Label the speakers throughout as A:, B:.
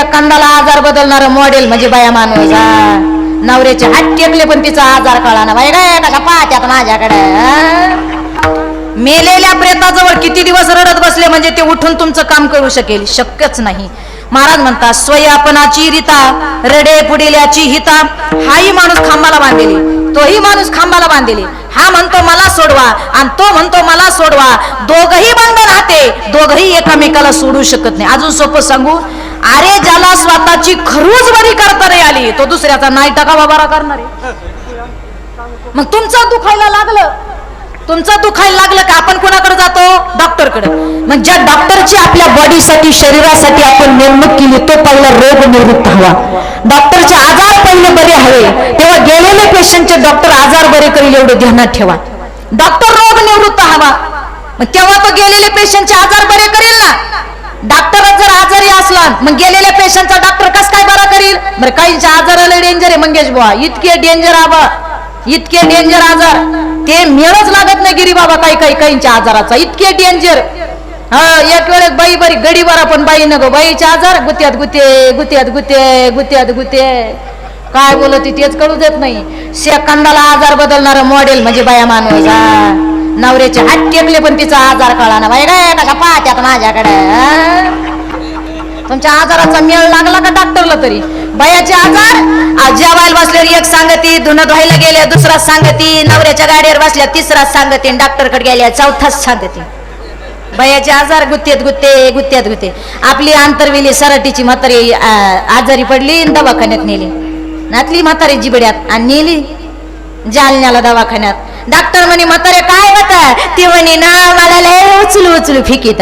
A: सेकंदाला आजार बदलणार मॉडेल म्हणजे बाया माणूस. नवऱ्याचे हात टेकले पण तिचा आजार कळा ना बाई काय कशा पाहत्यात माझ्याकडे. मेलेल्या प्रेताजवळ किती दिवस रडत बसले म्हणजे ते उठून तुमचं काम करू शकेल? शक्यच नाही. महाराज म्हणतात स्वयापनाची रीता रडे पुढेल्याची हिता. हाही माणूस खांबाला बांधलेली, तोही माणूस खांबाला बांधलेली. हा म्हणतो मला सोडवा आणि तो म्हणतो मला सोडवा. दोघही बंद राहते, दोघही एकामेकाला सोडू शकत नाही. अजून सोपं सांगू, अरे ज्याला स्वतःची खरूच बरी करता नाही आली तो दुसऱ्याचा नाही टाका बरा करणार आहे. मग तुमचं दुखायला लागलं, तुमचं दुखायला लागलं का आपण कोणाकडे जातो? डॉक्टरकडे. मग ज्या डॉक्टरची आपल्या बॉडीसाठी शरीरासाठी आपण नेमणूक केली तो पहिला रोग निवृत्त हवा. डॉक्टरचे आजार पहिले बरे हवे, तेव्हा गेलेले पेशंटचे डॉक्टर आजार बरे करेल एवढं ध्यानात ठेवा. डॉक्टर रोग निवृत्त हवा, मग तेव्हा तो गेलेले पेशंटचे आजार बरे करेल ना. डॉक्टर जर आजारी असला मग गेलेल्या पेशंटचा डॉक्टर कस काय बरा करील? बरं काहींच्या आजाराला डेंजर आहे मंगेश बुवा, इतके डेंजर आबा, इतके डेंजर आजार ते मेळच लागत नाही गिरी बाबा. काहींच्या आजाराचा इतके डेंजर. एक वेळेस बाई बरी गडी बरा पण बाई नको बाईचे आजार गुत्यात गुते गुत्यात गुते गुत्यात गुते. काय बोलत तेच कळू देत नाही. सेकंदाला आजार बदलणार मॉडेल म्हणजे बाया माणूस. नवऱ्याचे हात टेकले पण तिचा आजार कळा ना बाई काय कशा पाहत्यात माझ्याकडे. तुमच्या आजाराचा मेळ लागला का डॉक्टरला तरी? बायाचे आजार जेवायला बसल्यावर एक सांगती, धुणं धुवायला गेल्या दुसरा सांगती, नवऱ्याच्या गाडीवर बसल्या तिसरा सांगती, डॉक्टरकडे गेल्या चौथाच सांगती. बायाचे आजार गुत्तेत गुत्ते गुत्त्यात गुत्ते. आपली आंतरवेली सराटीची म्हातारी आजारी पडली, दवाखान्यात नेली. नातली म्हातारी जिबड्यात आणि नेली जालन्याला दवाखान्यात. डॉक्टर म्हणे म्हातारे काय होता? ती म्हणे ना मला लय उचलू उचलू फिकीत.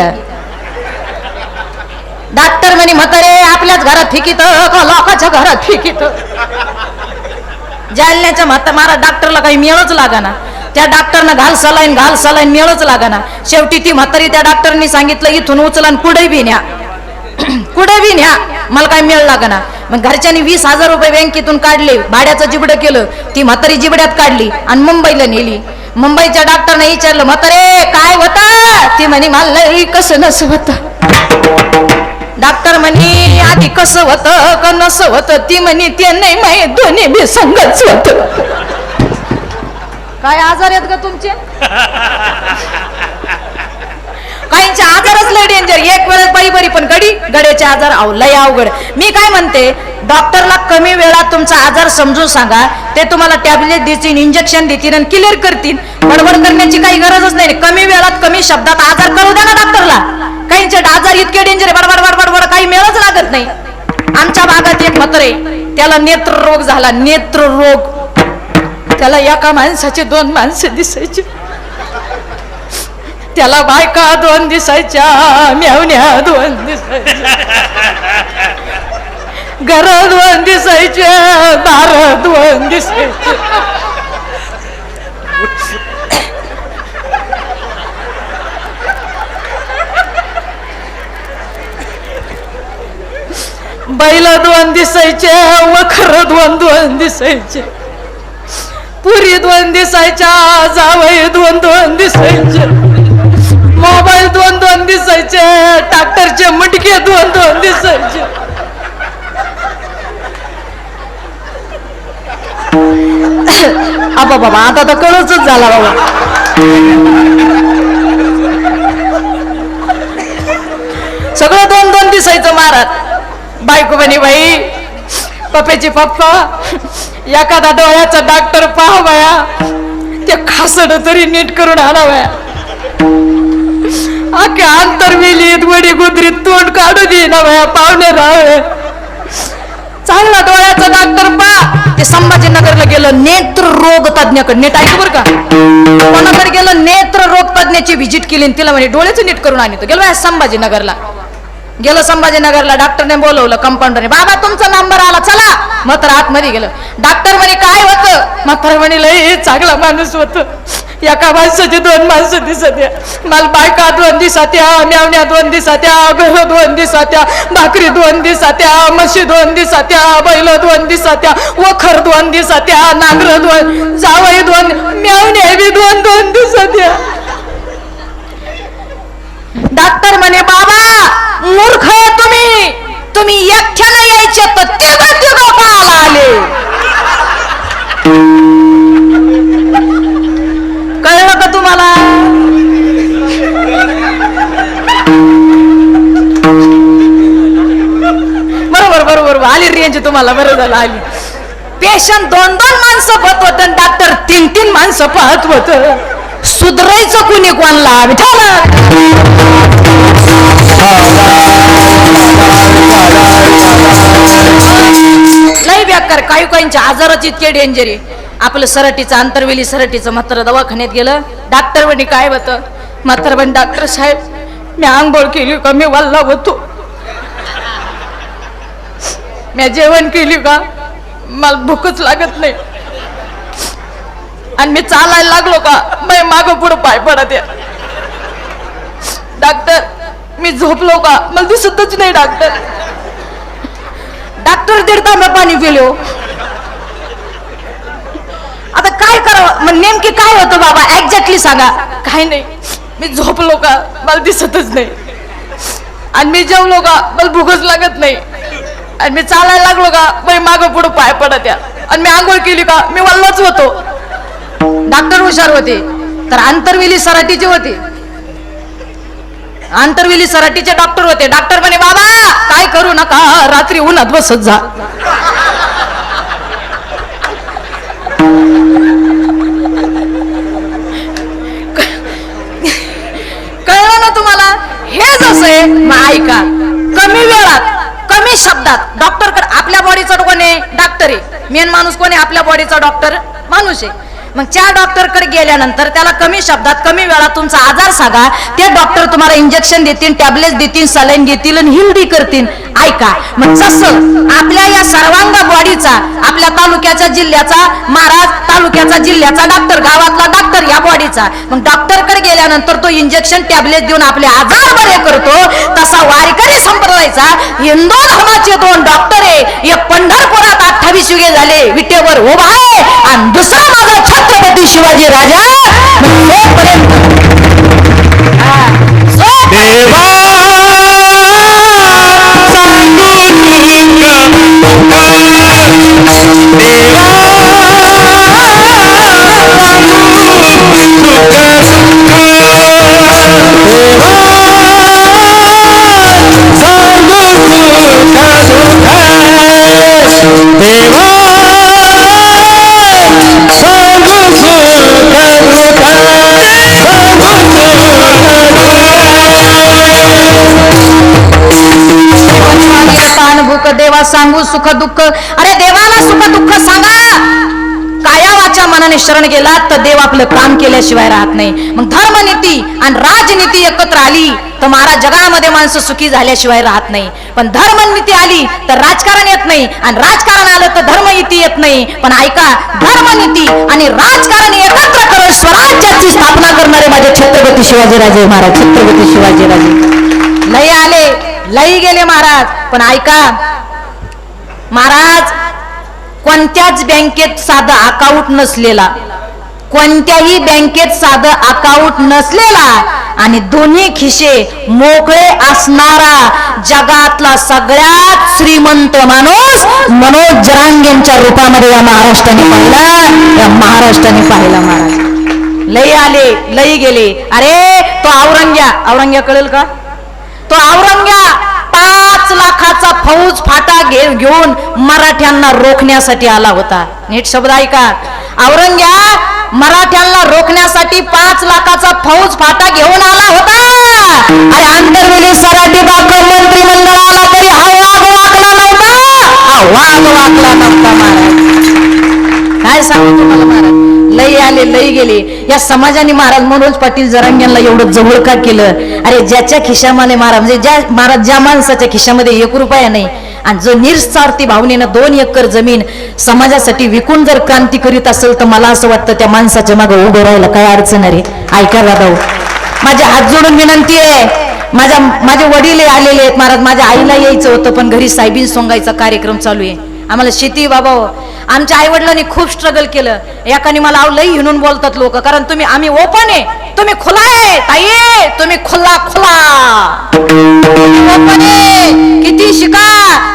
A: डॉक्टर म्हणे म्हातारे आपल्याच घरात फिकीत का लोकांच्या घरात फिकीत? जालन्याच्या मारा डॉक्टरला काही मेळच लागाना. त्या डॉक्टरनं घाल सलाईन मेळच लागाना. शेवटी ती म्हातारी त्या डॉक्टरनी सांगितलं इथून उचला कुठे बी न्या, कुठे बी न्या, मला काही मेळ लागाना. मग घरच्यांनी 20,000 रुपये बँकेतून काढले, भाड्याचं जिबडं केलं, ती म्हातारी जिबड्यात काढली आणि मुंबईला नेली. मुंबईच्या डॉक्टरने विचारलं म्हातारे काय होता? ती म्हणे मला कसं नसं होतं. डॉक्टर म्हणे आधी कसं होतं का नसं होतं? ती म्हणे ते नाही माहित, दोन्ही बी संगच होत. काय आजार आहेत का तुमचे? काहींचे आजारच लय डेंजर. एक वेळेस बाई बरी पण गड्याचे आजार लय अवघड. मी काय म्हणते, डॉक्टरला कमी वेळात तुमचा आजार समजून सांगा, ते तुम्हाला टॅबलेट देतील, इंजेक्शन देतील आणि क्लिअर करतील. बडबड करण्याची काही गरजच नाही. कमी वेळात कमी शब्दात आजार कळू द्या ना डॉक्टरला. काहींचे आजार इतके डेंजर आहे, बडबड बडबड बड काही मेळच लागत नाही. आमच्या भागात एक म्हातारे, त्याला नेत्र रोग झाला, नेत्र रोग. त्याला एका माणसाचे 2 माणसं दिसायचे, त्याला बायका 2 दिसायच्या, मेवण्या 2 दिसायच्या, घर 2 दिसायचे, दार 2 दिसायचे. बैल 2 दिसायचे, वखर 2 दिसायचे, पुरी 2 दिसायच्या, जावई 2 दिसायचे, मोबाईल 2 दिसायचे, ट्रॅक्टरचे मटके 2 दिसायचे. आबा बाबा आता तर कळच झाला बाबा. सगळं 2 दिसायचं महाराज. बायको म्हणे बाई पप्प्याची पप्पा एखादा डोळ्याचा डॉक्टर पहा बाया, ते खासड तरी नीट करून आणा बाया. अख्या आंतरवेलीत वडी गुदरीत तोंड काढू दे ना बाया. पाहुणे राह चांगला डोळ्याचा डॉक्टर पहा. ते संभाजीनगरला गेलं नेत्र रोग तज्ञाकडे. नीट ऐकू बरं का, कोणाकडे गेलं नेत्र रोग तज्ञाची व्हिजिट केली, तिला म्हणे डोळ्याचं नीट करून आणतो. गेलो संभाजीनगरला. गेलो संभाजीनगरला, डॉक्टरने बोलवलं, कंपाऊंडरने, बाबा तुमचा नंबर आला चला. मात्र आतमध्ये गेलं. डॉक्टर म्हणे काय होतं? मात्र म्हणे लय चांगला माणूस होत, एका माणसाचे 2 माणसं दिसत या. मला बायका 2 दिसात्या, मेवण्या 2 दिसात्या, घर 2 दिसात्या, भाकरी 2 दिसात्या, म्हशी 2 दिसात्या, बैल 2 दिसात्या, वखर 2 दिसात्या, नांगर 2, जावई 2, मेवण्या बी 2 दिसात्या. डॉक्टर म्हणे बाबा मूर्ख आहे तुम्ही, तुम्ही एकट्यानं यायचे तर तिघं पाहायला आले. कळलं का तुम्हाला? बरोबर बरोबर आली रेंज तुम्हाला. बरं झालं आली. पेशंट 2-2 माणसं पाहत होत, डॉक्टर 3-3 माणसं पाहत होत. सुधरायचं कुणी कोणला? लई बेकार. काही काहींच्या आजाराची इतके डेंजर आहे. आपलं सरटीचं आंतरवेली सरटीचं म्हातारा दवाखान्यात गेलं. डॉक्टर म्हणे काय होतं? म्हातारा म्हणे डॉक्टर साहेब मी आंघोळ केली का मी वल्ला होतो, मी जेवण केली का मला भूकच लागत नाही, आणि मी चालायला लागलो का मी मागं पुढं पाय पडत आहे. डॉक्टर मी झोपलो का मला दिसतच नाही. डॉक्टर डॉक्टर 1.5 तांब्या पाणी पिलो. आता काय करावं? मग नेमकी काय होतं बाबा एक्झॅक्टली सांगा. काय नाही, मी झोपलो का मला दिसतच नाही, आणि मी जेवलो का मला भूकच लागत नाही, आणि मी चालायला लागलो का मी मागं पुढं पाय पडत या, आणि मी आंघोळ केली का मी वल्लाच होतो. डॉक्टर हुशार होते तर आंतरवेली सराटीचे होते. आंतरवेली सराटीचे डॉक्टर होते. डॉक्टर म्हणे बाबा काय करू नका, रात्री उन्हात बसत जा. कळलं ना तुम्हाला? हे जसं आहे मग ऐका. कमी वेळात कमी शब्दात डॉक्टरकडे आपल्या बॉडीचा कोण आहे? डॉक्टर आहे. मेन माणूस कोण आहे? आपल्या बॉडीचा डॉक्टर माणूस आहे. मग त्या डॉक्टरकडे गेल्यानंतर त्याला कमी शब्दात कमी वेळात तुमचा आजार सांगा. ते डॉक्टर तुम्हाला इंजेक्शन देतील, टॅबलेट देतील, सलाईन देतील आणि हिलडी करतील. ऐका. मग जसं आपल्या या सर्वांग बॉडीचा, आपल्या तालुक्याच्या जिल्ह्याचा महाराज, तालुक्याचा जिल्ह्याचा डॉक्टर, गावातला डॉक्टर या बॉडीचा, मग डॉक्टरकडे गेल्यानंतर तो इंजेक्शन टॅबलेट देऊन आपले आजार बरे करतो. तसा वारकरी संप्रदायाचा हिंदू धर्माचे 2 डॉक्टर आहे. एक पंढरपुरात 28 युगे झाले विटेवर उभा आहे, आणि दुसरा माझा छत्रपती शिवाजी राजा. देवा सांगू सुख दुःख. अरे देवाला सुख दुःख सांगा. काया वाचा मनाने शरण गेला तर देव आपलं काम केल्याशिवाय राहत नाही. मग धर्मनीती आणि राजनीती एकत्र आली तर महाराज जगामध्ये माणसं सुखी झाल्याशिवाय राहत नाही. पण धर्मनीती आली तर राजकारण येत नाही, आणि राजकारण आलं तर धर्मनीती येत नाही. पण ऐका, धर्मनीती आणि राजकारण एकत्र करून स्वराज्याची स्थापना करणारे माझे छत्रपती शिवाजीराजे महाराज. छत्रपती शिवाजीराजे लई आले लई गेले महाराज. पण ऐका महाराज, कोणत्याच बँकेत साधं अकाउंट नसलेला, कोणत्याही बँकेत साधं अकाउंट नसलेला आणि दोन्ही खिसे मोकळे असणारा जगातला सगळ्यात श्रीमंत माणूस मनोज जरांगेंच्या रूपामध्ये या महाराष्ट्राने पाहिला. या महाराष्ट्राने पाहिला महाराज. लई आले लई गेले. अरे तो औरंग्या कळेल का? तो औरंग्या 5 लाखाचा फौज फाटा घेऊन मराठ्यांना रोखण्यासाठी आला होता. नीट शब्द ऐका. औरंग्या मराठ्यांना रोखण्यासाठी 5 लाखाचा फौज फाटा घेऊन आला होता. अरे आंतरवेली सराटी मंत्रिमंडळाला तरी हा वाघ वाकला नव्हता. हा वाघ वाकला नव्हता महाराज. काय सांगू तुम्हाला महाराज. लई आले लई गेले. या समाजाने महाराज मनोज पाटील जरांग्यांना एवढं जवळ का केलं? अरे ज्याच्या खिशामध्ये महाराज, म्हणजे ज्या माणसाच्या खिशामध्ये 1 रुपया नाही, आणि जो निस्वार्थी भावनेनं 2 एकर जमीन समाजासाठी विकून जर क्रांती करीत असेल तर मला असं वाटतं त्या माणसाच्या मागे उभं राहायला काय अडचण आहे. ऐका दादा, माझ्या हात जोडून विनंती आहे. माझे वडील आलेले आहेत महाराज. माझ्या आईला यायचं होतं पण घरी साहेबीन सोंगायचा कार्यक्रम चालू आहे. आम्हाला शेती बाबा हो. आमच्या आई वडिलांनी खूप स्ट्रगल केलं. एकाने मला लई हिणून बोलतात लोक, कारण तुम्ही आम्ही ओपन आहे, तुम्ही खुला आहे ताई, तुम्ही खुला ओपन आहे, किती शिका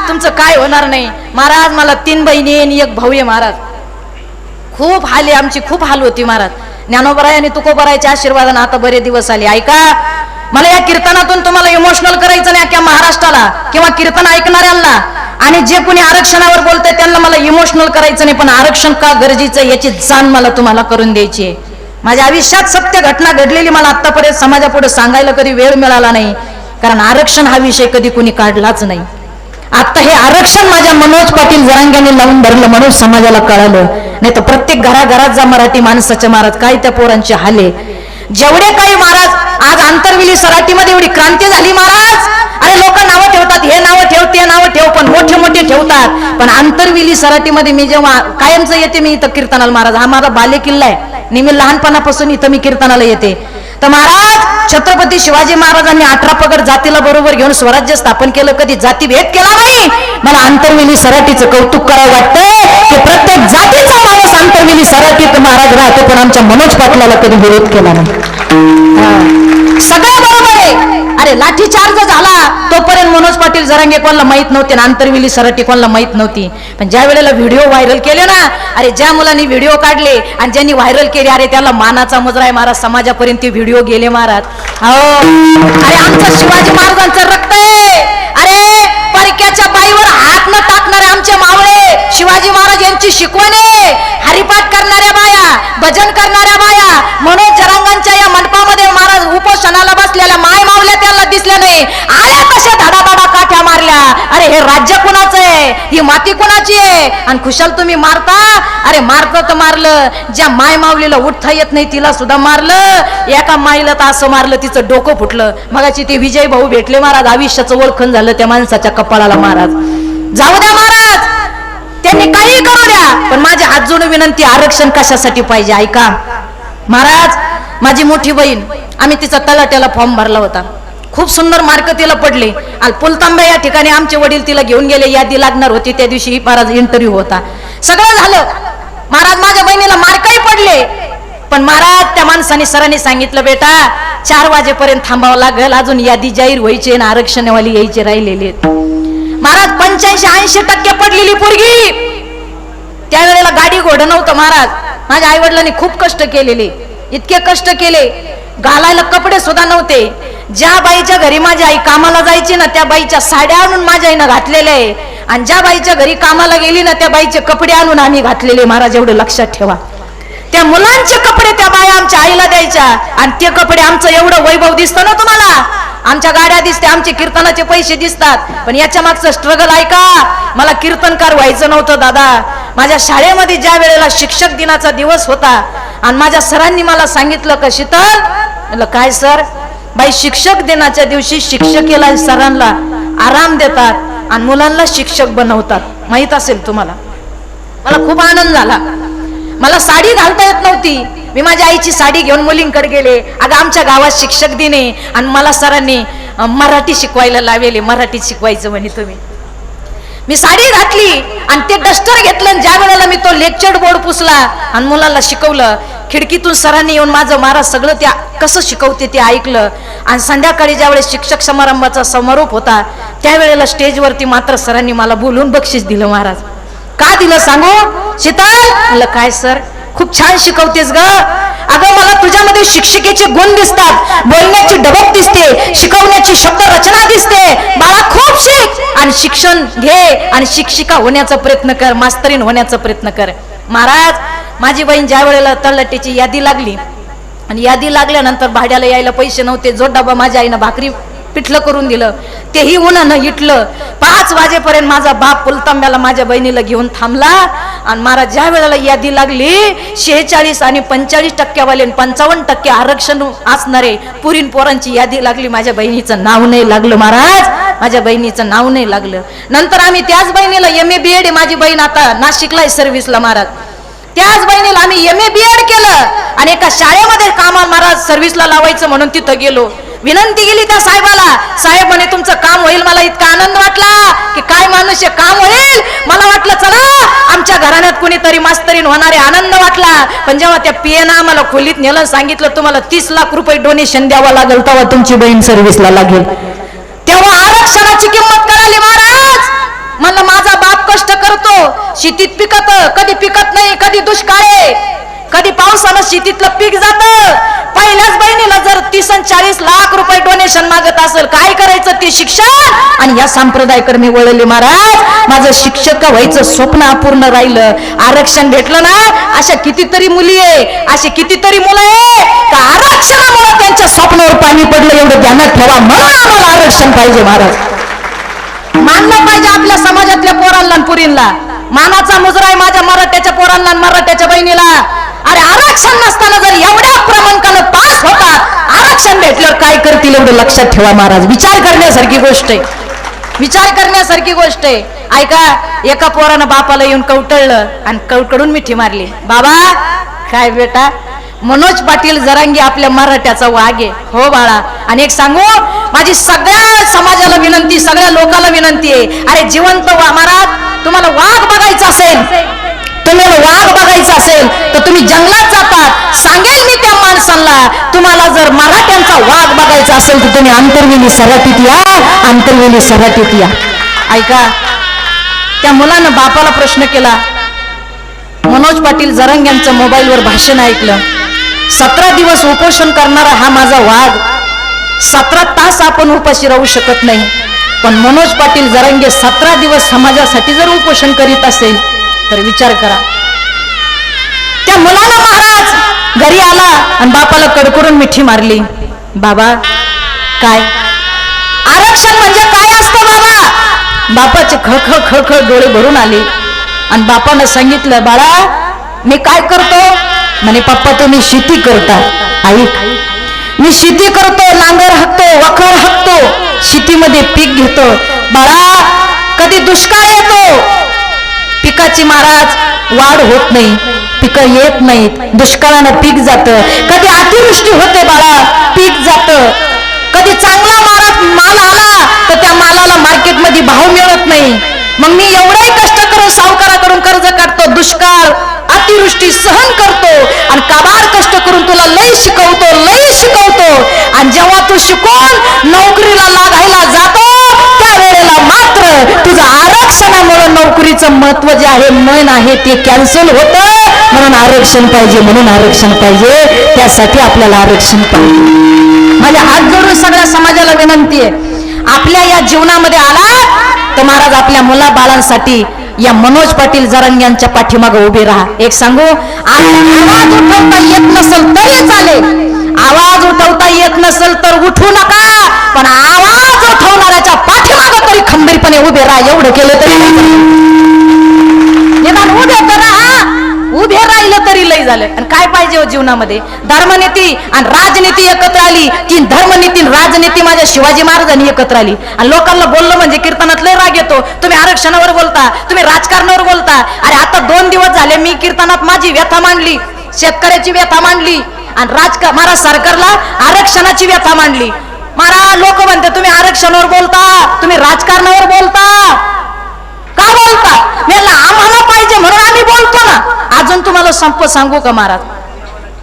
A: तुमचं काय होणार नाही. महाराज मला 3 बहिणी आणि 1 भाऊ आहे महाराज. खूप हाल आहे आमची, खूप हाल होती महाराज. ज्ञानोबराय आणि तुकोबरायच्या आशीर्वादाने आता बरे दिवस आले. ऐका, मला या कीर्तनातून तुम्हाला इमोशनल करायचं नाही अख्ख्या महाराष्ट्राला किंवा कीर्तन ऐकणाऱ्यांना, आणि जे कोणी आरक्षणावर बोलतंय त्यांना मला इमोशनल करायचं नाही, पण आरक्षण का गरजेचं याची जाण मला तुम्हाला करून द्यायची आहे. माझ्या आयुष्यात सत्य घटना घडलेली मला आतापर्यंत समाजापुढे सांगायला कधी वेळ मिळाला नाही, कारण आरक्षण हा विषय कधी कोणी काढलाच नाही. आता हे आरक्षण माझ्या मनोज पाटील जरांग्याने लावून धरलं म्हणून समाजाला कळालं, नाही तर प्रत्येक घराघरात जा मराठी माणसाच्या महाराज काय त्या पोरांचे हाले. जेवढे काही महाराज आज आंतरविली सराटीमध्ये एवढी क्रांती झाली महाराज. अरे लोक नावं ठेवतात, हे नावं ठेव ते नावं ठेव, पण मोठे मोठे ठेवतात. पण आंतरविली सराटीमध्ये मी जेव्हा कायमचं येते मी इथं कीर्तनाला महाराज, हा माझा बाले किल्ला आहे, नेहमी लहानपणापासून इथं मी कीर्तनाला येते. तर महाराज छत्रपती शिवाजी महाराजांनी 18 पगड जातीला बरोबर घेऊन स्वराज्य स्थापन केलं, कधी जातीभेद केला नाही. मला आंतरविली सराटीचं कौतुक करावं वाटतंय की प्रत्येक जातीचा माणूस आंतरविली सराटीत महाराज राहतो, पण आमच्या मनोज पाटलाला कधी विरोध केला नाही. सगळं बरोबर आहे. अरे लाठीचार्ज झाला तोपर्यंत मनोज पाटील जरांगे कोणाला माहित नव्हते आणि आंतरविली सराटी कोणाला माहित नव्हती. पण ज्या वेळेला व्हिडिओ व्हायरल केले ना, अरे ज्या मुलांनी व्हिडिओ काढले आणि ज्यांनी व्हायरल केले, अरे त्याला मानाचा मुजरा आहे महाराज. समाजापर्यंत ते व्हिडिओ गेले महाराज. हो, अरे आमचं शिवाजी महाराजांचं रक्त आहे. अरे परक्याच्या बाईवर हात न टाकणारे आमचे मावळे शिवाजी महाराज यांची शिकवण आहे. हरिपाठ करणाऱ्या बाया, भजन करणाऱ्या बाया, मनोज जरांगांच्या या मंडपामध्ये महाराज उपोषणाला बसलेल्या माय मावल्या त्यांना दिसल्या नाही. आल्या कशा धाडाधाडा काठ्या मारल्या. अरे हे राज्य कुणाचं आहे, ही माती कुणाची आहे, आणि खुशाल तुम्ही मारता. अरे मारतं तर मारलं, ज्या माय मावलीला उठता येत नाही तिला सुद्धा मारलं. एका माईला तर असं मारलं तिचं डोकं फुटलं. मगाची ते विजय भाऊ भेटले महाराज, आयुष्याचं ओळखण झालं त्या माणसाच्या कपाळाला महाराज. जाऊ द्या महाराज, त्यांनी काही करू द्या, पण माझे हात जोडून विनंती, आरक्षण कशासाठी पाहिजे ऐका महाराज. माझी मोठी बहीण, आम्ही तिचा तलाट्याला फॉर्म भरला होता, खूप सुंदर मार्क तिला पडले. आणि पुलतांबा या ठिकाणी आमचे वडील तिला घेऊन गेले, यादी लागणार होती त्या दिवशी महाराज, इंटरव्ह्यू होता, सगळं झालं महाराज. माझ्या बहिणीला मार्कही पडले, पण महाराज त्या माणसाने सरांनी सांगितलं, बेटा 4 वाजेपर्यंत थांबावं लागेल, अजून यादी जाहीर व्हायची आणि आरक्षणवाली यायचे राहिलेले महाराज. 85-80% पडलेली पोरगी. त्यावेळेला गाडी घोडं नव्हतं महाराज. माझ्या आई वडिलांनी खूप कष्ट केलेले, इतके कष्ट केले, घालायला कपडे सुद्धा नव्हते. ज्या बाईच्या घरी माझी आई कामाला जायची ना, त्या बाईच्या साड्या आणून माझ्या आईनं घातलेल्या आहे, आणि ज्या बाईच्या घरी कामाला गेली ना, त्या बाईचे कपडे आणून आम्ही घातलेले महाराज. एवढं लक्षात ठेवा. त्या मुलांचे कपडे त्या बाया आमच्या आईला द्यायच्या, आणि ते कपडे आमचं एवढं वैभव दिसतं ना तुम्हाला, आमच्या गाड्या दिसते, आमचे कीर्तनाचे पैसे दिसतात, पण याच्या मागचं स्ट्रगल ऐका. मला कीर्तनकार व्हायचं नव्हतं दादा. माझ्या शाळेमध्ये ज्या वेळेला शिक्षक दिनाचा दिवस होता आणि माझ्या सरांनी मला सांगितलं का शीतल, म्हटलं काय सर, बाई शिक्षक दिनाच्या दिवशी शिक्षकेला सरांना आराम देतात आणि मुलांना शिक्षक बनवतात, माहित असेल तुम्हाला. मला खूप आनंद झाला. मला साडी घालता येत नव्हती, मी माझ्या आईची साडी घेऊन मुलींकडे गेले. अगं आमच्या गावात शिक्षक दिन आहे आणि मला सरांनी मराठी शिकवायला लावेले, मराठी शिकवायचं म्हणे तुम्ही. मी साडी घातली आणि ते डस्टर घेतलं, ज्या वेळेला मी तो लेक्चर बोर्ड पुसला आणि मुलांना शिकवलं. खिडकीतून सरांनी येऊन माझं महाराज सगळं त्या कसं शिकवते ते ऐकलं. आणि संध्याकाळी ज्यावेळेस शिक्षक समारंभाचा समारोप होता, त्यावेळेला स्टेजवरती मात्र सरांनी मला बोलून बक्षीस दिलं महाराज. का दिलं सांगू शीतल? म्हणलं काय सर, खूप छान शिकवतेस ग. अगं मला तुझ्यामध्ये शिक्षिकेचे गुण दिसतात, बोलण्याची डबक दिसते, शिकवण्याची शब्द रचना दिसते. बाळा खूप शिक आणि शिक्षण घे आणि शिक्षिका होण्याचा प्रयत्न कर, मास्तरीन होण्याचा प्रयत्न कर. महाराज माझी बहीण ज्या वेळेला तळलाटीची यादी लागली आणि यादी लागल्यानंतर भाड्याला यायला पैसे नव्हते, जो डबा माझ्या आईनं भाकरी पिठलं करून दिलं तेही उन्हानं इटलं. 5 वाजेपर्यंत माझा बाप पुलतांब्याला माझ्या बहिणीला घेऊन थांबला. आणि महाराज ज्या वेळेला यादी लागली 46 आणि 45% वाले 55% आरक्षण असणारे पुरीन पोरांची यादी लागली, माझ्या बहिणीचं नाव नाही लागलं महाराज, माझ्या बहिणीचं नाव नाही लागलं. नंतर आम्ही त्याच बहिणीला MA BEd आहे, माझी बहीण आता नाशिकला सर्व्हिसला महाराज, त्याच बहिणीला आम्ही MA BEd केलं आणि एका शाळेमध्ये कामाला महाराज सर्व्हिसला लावायचं म्हणून तिथं गेलो. विनंती केली त्या साहेबाला, साहेब म्हणे तुमचं काम होईल. मला इतका आनंद वाटला की काय माणूस काम होईल. होईल. मला वाटलं चला आमच्या घराण्यात कोणीतरी मास्तरीन होणारे आनंद वाटला. पण जेव्हा त्या पियेनं आम्हाला खोलीत नेलं, सांगितलं तुम्हाला 30 लाख रुपये डोनेशन द्यावं लागेल तेव्हा तुमची बहीण सर्व्हिसला लागेल, तेव्हा आरक्षणाची किंमत कळाली महाराज. म्हणलं माझा बाप कष्ट करतो, शेतीत पिकत, कधी पिकत नाही, कधी दुष्काळ आहे, कधी पावसानं शेतीतलं पीक जातं. पहिल्याच बहिणीला जर 30 आणि 40 लाख रुपये डोनेशन मागत असेल, काय करायचं ते शिक्षण. आणि या संप्रदायाकडे मी वळले महाराज. माझं शिक्षक व्हायचं स्वप्न अपूर्ण राहिलं. आरक्षण भेटलं ना, अशा कितीतरी मुली आहे, असे कितीतरी मुलं आहे का आरक्षणामुळे त्यांच्या स्वप्नावर पाणी पडलं. एवढं ध्यानात ठेवा, म्हणून आम्हाला आरक्षण पाहिजे महाराज. मानलं पाहिजे आपल्या समाजातल्या पोरांना आणि पुरींना. मानाचा मुजरा आहे माझ्या मराठ्याच्या पोरांना आणि मराठ्याच्या बहिणीला. अरे आरक्षण नसताना जर एवढ्या क्रमांकानं पास होतात, आरक्षण भेटल्यावर काय करतील एवढं लक्षात ठेवा महाराज. विचार करण्यासारखी गोष्ट आहे, विचार करण्यासारखी गोष्ट आहे. ऐका, एका पोरानं बापाला येऊन कवटळलं आणि कवटळून मिठी मारली. बाबा काय बेटा, मनोज पाटील जरांगे आपल्या मराठ्याचा वाघ आहे. हो बाळा. आणि एक सांगू, माझी सगळ्या समाजाला विनंती, सगळ्या लोकांना विनंती आहे, अरे जिवंत महाराज तुम्हाला वाघ बघायचा असेल, तुम्हाला वाघ बघायचा असेल तर तुम्ही जंगलात जातात. सांगेल मी त्या माणसांना, तुम्हाला जर मराठ्यांचा वाघ बघायचा असेल तर तुम्ही आंतरवेली सराटीत या, आंतरवेली सराटीत या. ऐका, त्या मुलानं बापाला प्रश्न केला. मनोज पाटील जरांग्यांचं मोबाईलवर भाषण ऐकलं. 17 दिवस उपोषण करणारा हा माझा वाघ, 17 तास आपण उपाशी राहू शकत नाही, पण मनोज पाटील जरांगे 17 दिवस समाजासाठी जर उपोषण करीत असेल तर विचार करा. त्या मुलानं महाराज घरी आला आणि बापाला कडकडून मिठी मारली. बाबा काय आरक्षण म्हणजे काय असतं बाबा. बापाचे खळखळ खळखळ डोळे भरून आले आणि बापानं सांगितलं, बाळा मी काय करतो. म्हणे पप्पा तुम्ही शेती करता. ऐक, मी शेती करतो, नांगर हाकतो, वखर हाकतो, शेतीमध्ये पीक घेतो. बाळा कधी दुष्काळ येतो, पिकाची महाराज वाढ होत नाही, पिकं येत नाहीत, दुष्काळानं पीक जातं. कधी अतिवृष्टी होते बाळा, पीक जातं. कधी चांगला माल आला तर त्या मालाला मार्केटमध्ये भाव मिळत नाही. मग मी एवढाही कष्ट करून सावकाराकडून कर्ज काढतो, दुष्काळ अतिवृष्टी सहन करतो आणि काबाड कष्ट करून तुला लई शिकवतो, लई शिकवतो. आणि जेव्हा तू शिकून नोकरीला लागायला जातो त्यावेळेला मात्र तुझं आरक्षणामुळे नोकरीचं महत्व जे आहे, मन आहे ते कॅन्सल होतं. म्हणून आरक्षण पाहिजे, म्हणून आरक्षण पाहिजे, त्यासाठी आपल्याला आरक्षण पाहिजे. माझ्या हात जोडून सगळ्या समाजाला विनंती आहे, आपल्या या जीवनामध्ये आला तर महाराज आपल्या मुला बाळांसाठी या मनोज पाटील जरांग्यांच्या पाठीमागे उभे राहा. एक सांगू, आवाज उठवता येत नसेल तरी चालेल, आवाज उठवता येत नसेल तर उठू नका, पण आवाज उठवणाऱ्याच्या पाठीमागे तरी खंबीरपणे उभे राहा. एवढं केलं तरी निदान उभे तर राहा, उभे राहिलं तरी लय झालं. आणि काय पाहिजे हो जीवनामध्ये, धर्मनीती आणि राजनीती एकत्र आली की धर्मनीती राजनीती माझ्या शिवाजी महाराजांनी एकत्र आली. आणि लोकांना बोललं म्हणजे कीर्तनात लय राग येतो, तुम्ही आरक्षणावर बोलता, तुम्ही राजकारणावर बोलता. अरे आता 2 दिवस झाले मी कीर्तनात माझी व्यथा मांडली, शेतकऱ्याची व्यथा मांडली आणि महाराज सरकारला आरक्षणाची व्यथा मांडली. महाराज लोक म्हणते तुम्ही आरक्षणावर बोलता, तुम्ही राजकारणावर बोलता, का बोलता. आम्हाला पाहिजे म्हणून आम्ही बोलतो ना. अजून तुम्हाला सांगू का महाराज,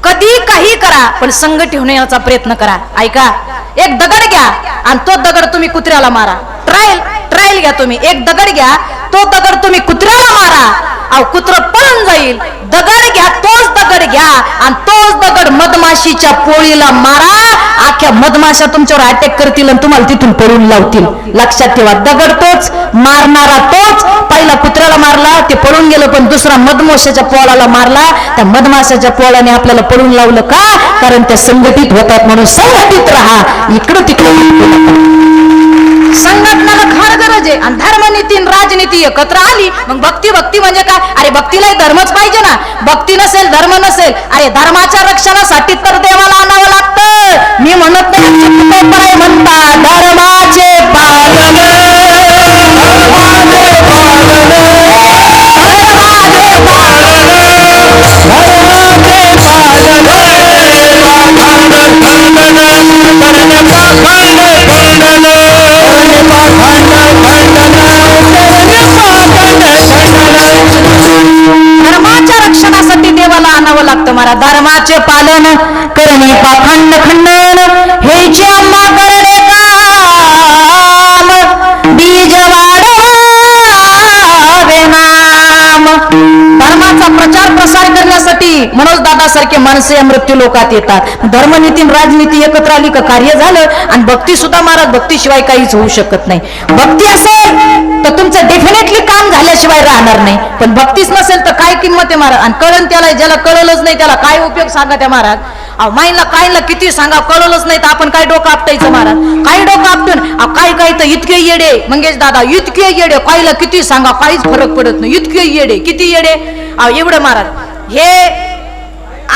A: कधी काही करा पण संघ ठेवण्याचा प्रयत्न करा. ऐका, एक दगड घ्या आणि तो दगड तुम्ही कुत्र्याला मारा. ट्रायल घ्या, तुम्ही एक दगड घ्या, तो दगड तुम्ही कुत्र्याला मारा, अहो कुत्र पळून जाईल. दगड घ्या, तोच दगड घ्या आणि तोच दगड मधमाशीच्या पोळीला मारा, अख्ख्या मधमाशा तुमच्यावर अटॅक करतील आणि तुम्हाला तिथून पळून लावतील. लक्षात ठेवा, दगड तोच, मारणारा तोच. पहिला कुत्र्याला मारला ते पळून गेलं, पण दुसरा मधमाशाच्या पोळाला मारला, त्या मधमाशाच्या पोळाने आपल्याला पळून लावलं. का? कारण त्या संघटित होतात. म्हणून संघटित राहा, इकडं तिकडं. संघटनाला फार गरज आहे. आणि धर्मनीती राजनीती एकत्र आली मग भक्ती म्हणजे काय. अरे भक्तीलाही धर्मच पाहिजे ना, भक्ती नसेल धर्म नसेल. अरे धर्माच्या रक्षणासाठी तर देवाला आणावं लागतं. मी म्हणत नाही म्हणता धर्माचे पालन, खंड धर्माचे पालन करणे पाखंड खंडन हेचे आम्हा करणे काम बीज वाढवावे नाम. धर्माचा प्रचार प्रसार करण्यासाठी मनोज दादा सारखे माणसे या मृत्यू लोकात येतात. धर्मनीती राजनीती एकत्र आली का कार्य झालं. आणि भक्ती सुद्धा महाराज भक्तीशिवाय काहीच होऊ शकत नाही. भक्ती असेल तर तुमचं डेफिनेटली काम झाल्याशिवाय राहणार नाही. पण भक्तीच नसेल तर काय किंमत आहे महाराज. आणि कळण त्याला, ज्याला कळलंच नाही त्याला काय उपयोग सांगा त्या महाराज. माईला कायला किती सांगा कळलंच नाही तर आपण काय डोकं आपटायचं महाराज. काय डोकं आपटून काय काय तर इतके येडे मंगेश दादा, इतके येडे कायला किती सांगा काहीच फरक पडत नाही. इतके येडे, किती येडे एवढं महाराज. हे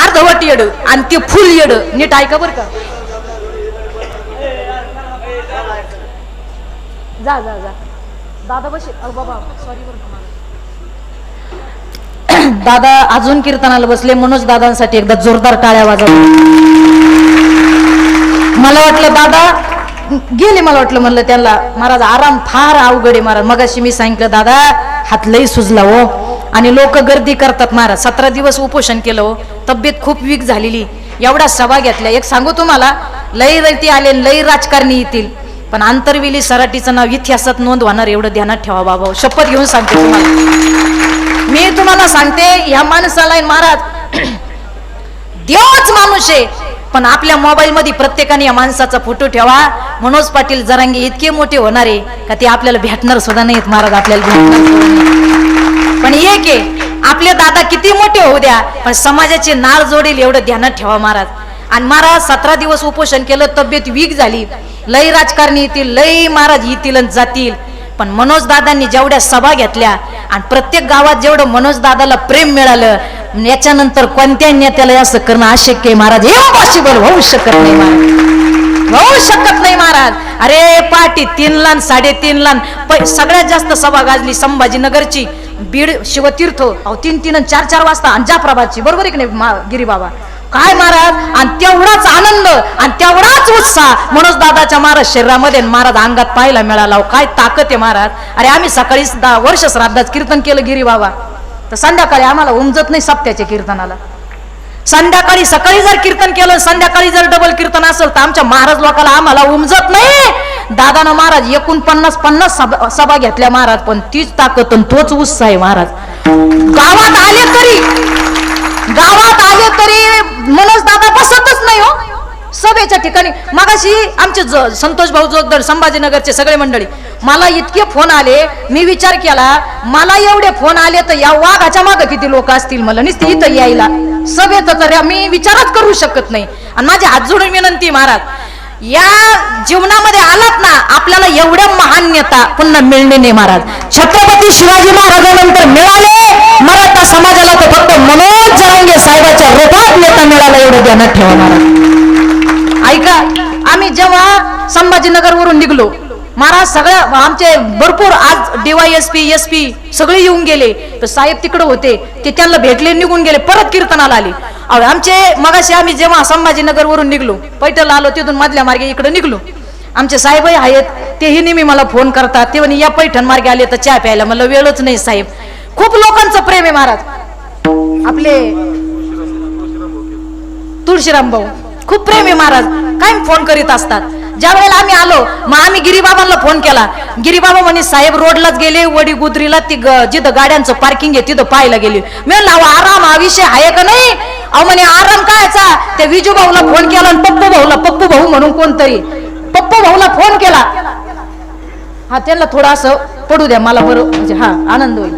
A: अर्धवट येड आणि ते फुल येड. नीट ऐका बरं का. जा जा जा दादा बसे. बाबा सॉरी बरं. दादा अजून कीर्तनाला बसले. मनोज दादांसाठी एकदा जोरदार टाळ्या वाजवा. मला वाटलं दादा गेले, मला वाटलं म्हणलं त्यांना महाराज आराम फार अवघड आहे महाराज. मगाशी मी सांगितलं दादा हात लई सुजला हो. आणि लोक गर्दी करतात महाराज. 17 दिवस उपोषण केलं हो. तब्येत खूप वीक झालेली. एवढ्या सभा घेतल्या. एक सांगू तुम्हाला, लई रयती आले, लई राजकारणी येतील, पण आंतरविली सराटीचं नाव इतिहासात नोंद होणार एवढं ध्यानात ठेवा बाबा. शपथ घेऊन सांगते तुम्हाला. मी तुम्हाला सांगते ह्या माणसाला महाराज देवच माणूस आहे. पण आपल्या मोबाईल मध्ये प्रत्येकाने या माणसाचा फोटो ठेवा. मनोज पाटील जरांगे इतके मोठे होणार आहे का ते आपल्याला भेटणार सुद्धा नाहीत महाराज. आपल्याला भेटणार. पण एक आहे, आपले दादा किती मोठे होऊ द्या पण समाजाचे नाळ जोडेल एवढं ध्यानात ठेवा महाराज. आणि महाराज 17 दिवस उपोषण केलं. तब्येत वीक झाली. लई राजकारणी येतील, लई महाराज येतील आणि जातील. पण मनोज दादांनी जेवढ्या सभा घेतल्या आणि प्रत्येक गावात जेवढं मनोज दादाला प्रेम मिळालं, याच्यानंतर कोणत्या नेत्याला असं करणं अशक्य आहे महाराज. इम्पॉसिबल, होऊ शकत नाही महाराज, होऊ शकत नाही महाराज. अरे पाटी 3 लाख 3.5 लाख सगळ्यात जास्त सभा गाजली संभाजीनगरची, बीड शिवतीर्थ 3-3 आणि 4-4 वाजता, आणि जाफराबादची. बरोबर आहे की नाही गिरीबाबा. काय महाराज. आणि तेवढाच आनंद आणि तेवढाच उत्साह मनोज दादाच्या महाराज शरीरामध्ये महाराज अंगात पाहायला मिळाला. काय ताकद आहे महाराज. अरे आम्ही सकाळी वर्ष श्राद्धाच कीर्तन केलं गिरीबाबा, तर संध्याकाळी आम्हाला उमजत नाही सप्त्याच्या कीर्तनाला. संध्याकाळी सकाळी जर कीर्तन केलं, संध्याकाळी जर डबल कीर्तन असेल तर आमच्या महाराज लोकांना आम्हाला उमजत नाही. दादानं महाराज 49 सभा घेतल्या महाराज, पण तीच ताकद आणि तोच उत्साह आहे महाराज. गावात आले तरी मनोज दादा बसतच नाही हो सभेच्या ठिकाणी. मगाशी आमचे संतोष भाऊ जोगदर संभाजीनगरचे सगळे मंडळी, मला इतके फोन आले. मी विचार केला मला एवढे फोन आले तर या वाघाच्या मागे किती लोक असतील मला नुसते इथं यायला सभेत, तर मी विचारच करू शकत नाही. आणि माझी हात जोडून विनंती महाराज, या जीवनामध्ये आलात ना आपल्याला एवढ्या महान नेता पुन्हा मिळणे नाही महाराज. छत्रपती शिवाजी महाराजांनंतर मिळाले मराठा समाजाला तर फक्त मनोज जरांगे साहेबाच्या रूपात नेता मिळाला एवढं ध्यानात ठेवा महाराज. ऐका, आम्ही जेव्हा संभाजीनगर वरून निघलो महाराज, सगळं आमचे भरपूर आज DYSP SP सगळे येऊन गेले. तर साहेब तिकडे होते, ते त्यांना भेटले, निघून गेले, परत कीर्तनाला आले. आमचे मगाशी आम्ही जेव्हा संभाजीनगर वरून निघलो, पैठणला आलो, तिथून मधल्या मार्गे इकडे निघलो. आमचे साहेबही आहेत, तेही नेहमी मला फोन करतात. ते म्हणे या पैठण मार्गे आले तर चहा प्यायला. मला वेळच नाही साहेब. खूप लोकांचं प्रेम आहे महाराज. आपले तुळशीराम भाऊ खूप प्रेम आहे महाराज, काय फोन करीत असतात. ज्या वेळेला आम्ही आलो मग आम्ही गिरीबाबांना फोन केला. गिरीबाबा म्हणे साहेब रोडलाच गेले, वडी गुजरीला ती जिथं गाड्यांचं पार्किंग आहे तिथं पाहायला गेली. मी म्हणलं आराम हा विषय आहे का नाही. अहो म्हणे आराम कायचा. त्या विजू भाऊला फोन केला आणि पप्पू भाऊ म्हणून कोणतरी पप्पू भाऊला फोन केला. हा त्यांना थोडं असं पडू द्या मला, बरं म्हणजे हा आनंद होईल.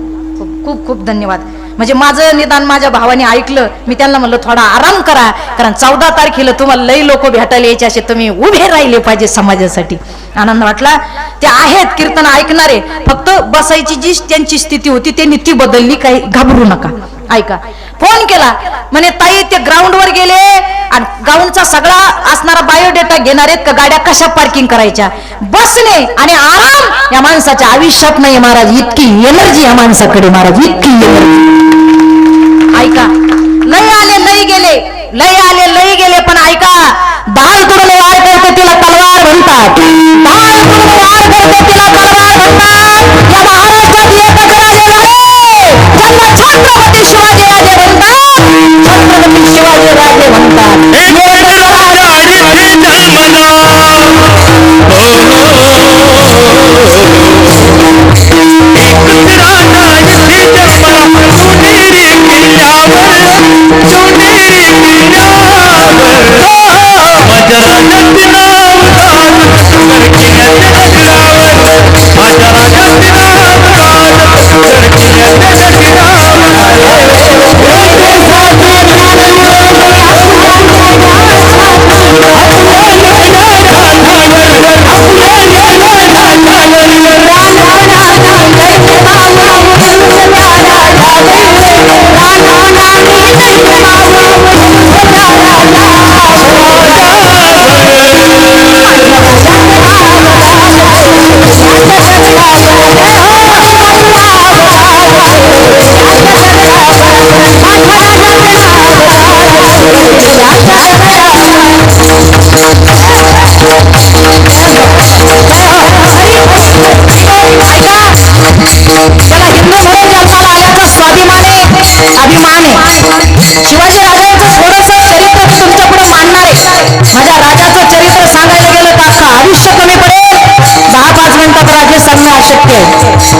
A: खूप खूप धन्यवाद. म्हणजे माझं निदान माझ्या भावाने ऐकलं. मी त्यांना म्हणलं थोडा आराम करा, कारण 14 तारखेला तुम्हाला लई लोक भेटायला यायचे, असे तुम्ही उभे राहिले पाहिजे समाजासाठी. आनंद वाटला. ते आहेत कीर्तन ऐकणारे, फक्त बसायची जी त्यांची स्थिती होती त्यांनी ती बदलली. काही घाबरू नका. ऐका, फोन केला म्हणे ताई ते ग्राउंडवर गेले आणि ग्राउंडचा सगळा असणारा बायोडेटा घेणार आहेत का, गाड्या कशा पार्किंग करायच्या. बसणे आणि आराम या माणसाच्या आयुष्यात नाही महाराज. इतकी एनर्जी या माणसाकडे महाराज, इतकी एनर्जी. ऐका, लय आले लय गेले, लय आले लय गेले, पण ऐका, दाल तुडून वार करते तिला तलवार म्हणतात. दाल तुडून वार करते तिला तलवार म्हणतात. या महाराष्ट्रात एकच राजे झाले ज्यांना छत्रपती शिवाजी राजे म्हणतात. छत्रपती शिवाजी राजे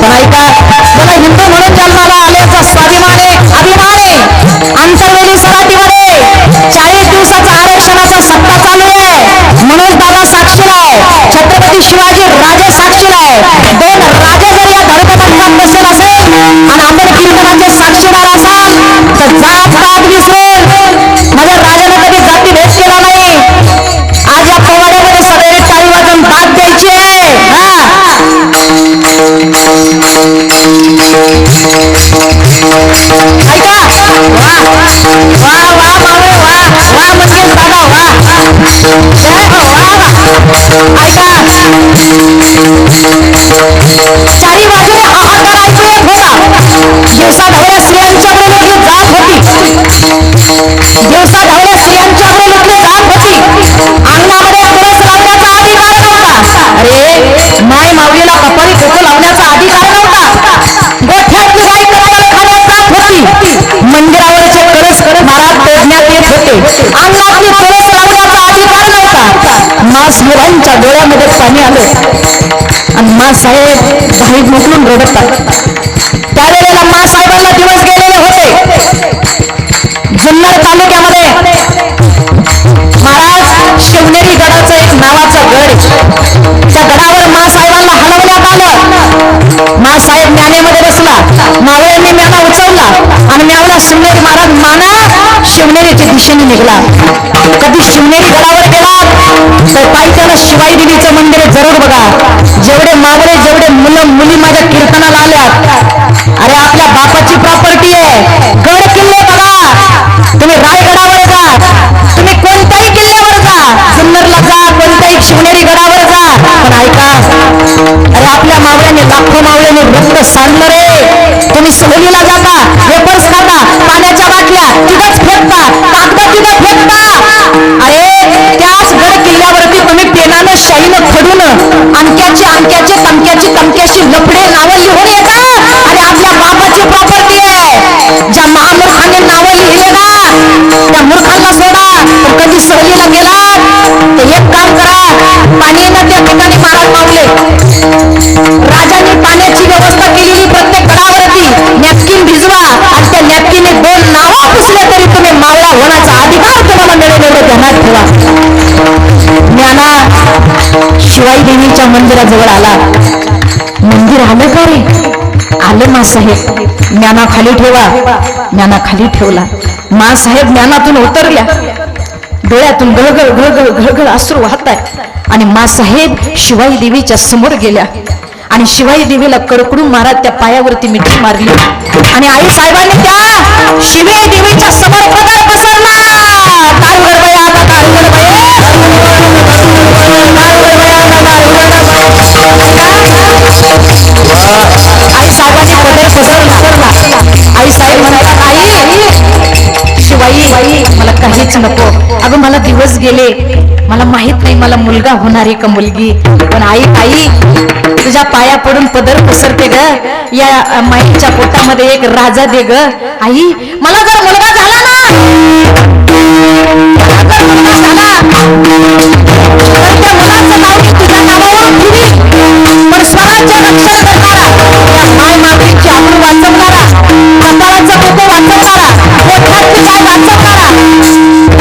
A: पण ऐका, मला हिंदू म्हणून जन्माला आल्याचा स्वाभिमान आहे, अभिमान आहे. आंतरवेली सराटीमध्ये 40 दिवसाचा आरक्षणाचा सत्ता चालू आहे. मनोज दादा साक्षीला आहे, छत्रपती शिवाजी राजे साक्षीला आहे. 2 राजे जर या धडपटात बसेल असेल आणि आपण कीर्तनाचे साक्षीदार असाल तर जात पात विसरून माझ्या राजाने कधी जाती भेद केला नाही. आज या पोवाड्यामध्ये सगळे टाळी वाजून दाद द्यायची आहे. ऐका, वा वा वा मावळे, वा वा मंगेश दादा, वा जय हो, वा. ऐका, चारी बाजूने हाहाकार ऐकू येत होता. दिवसा ढवळ्या स्त्रियांच्याकडे लोकली जात होती. दिवसा ढवळ्या स्त्रियांच्याकडे लोकली जात होती. अंगणामध्ये तुळस लावण्याचा अधिकार नव्हता. अरे माय माऊलीला कपाळी खोकं लावण्याचा अधिकार नव्हता. गोठ्यातली गाय कपाळ खाण्यात जात होती. मंदिरावरचे कळस महाराज तोडण्यात येत होते. अंगणातली तुळस लावण्याचा अधिकार नव्हता. मासाहेबांच्या डोळ्यामध्ये पाणी आलं आणि मासाहेब घाई मोकलून रडतात. त्यावेळेला मासाहेबांना दिवस गेलेले होते. जुन्नर तालुक्यामध्ये महाराज शिवनेरी गडाचं एक नावाचा गड, त्या गडावर मासाहेबांना हलवण्यात आलं. मासाहेब म्यानेमध्ये बसला. मावळ्यांनी म्याना उचलला आणि म्यावला शिवनेरी महाराज माना शिवनेरीच्या दिशेने निघाला. कधी शिवनेरी गडावर गेला तर पायथ्याला शिवाई देवीचं मंदिर जरूर बघा. जेवढे मावळे, जेवढे मुलं मुली माझ्या कीर्तनाला आल्यात, अरे आपल्या बापाची प्रॉपर्टी आहे. गड किल्ले बघा. तुम्ही रायगडावर जा, तुम्ही कोणत्याही किल्ल्यावर जा, जुन्नरला जा, कोणत्याही शिवनेरी गडावर जा. पण ऐका, अरे आपल्या मावळ्याने, लाखो मावळ्याने रक्त सांडलं रे. तुम्ही सहलीला जाता, वेपर्स खाता, पाण्याच्या बाटल्या तिथंच फेकता, कागद तिथं फेकता. अरे त्याच गड किल्ल्यावरती तुम्ही पेनानं शाईनं खडून अमक्याची अमक्याची तमक्याची तमक्याची लफडे नावं लिहून येता. अरे आपल्या बापाची प्रॉपर्टी आहे. ज्या महामूर्खाने नावं लिहिले ना त्या मूर्खांना सोडा. कधी सहलीला गेला तर एक काम करा, पाणी ना त्या ठिकाणी महाराज मावले राजाने पाण्याची व्यवस्था केलेली प्रत्येक गडावरती नॅपकिन भिजवा आणि त्या नॅपकिनने 2 नावं पुसले तरी तुम्ही मावळा होण्याचा अधिकार तुम्हाला मिळेल, एवढं ध्यानात ठेवा. ज्ञाना शिवाई देवीच्या मंदिराजवळ आला. मंदिर आलं का रे? आलं मासाहेब. ज्ञाना खाली ठेवा. ज्ञाना खाली ठेवला. मासाहेब ज्ञानातून उतरल्या. डोळ्यातून गळगळ गळगळ गळगळ अश्रू वाहत आहे आणि मासाहेब शिवाई देवीच्या समोर गेल्या आणि शिवाई देवीला कडकडून महाराज त्या पायावरती मिठी मारली आणि आई साहेबांनी त्या शिवाई देवीच्या समोर पदर पसरला. तारुगड बाई आता, तारुगड बाई, आई साहेबांनी पदर पसरला. आई साहेब म्हणाला, आई शिवाई मला काहीच नको. अगं मला दिवस गेले, मला माहित नाही मला मुलगा होणार आहे का मुलगी, पण आई तुझ्या पाया पडून पदर पसरते ग. या माईच्या पोटामध्ये एक राजा दे ग. आई मला जर मुलगा झाला ना, जर मुलगा झाला तर त्या मुलाचं नाव मी तुझ्या नावावरून ठेवीन. पण स्वराज्य रक्षण करणारा, त्या माय मातीची आबरू वाचवणारा, कपाळाचं कुंकू वाचवणारा, पोटातली गाय वाचवणारा,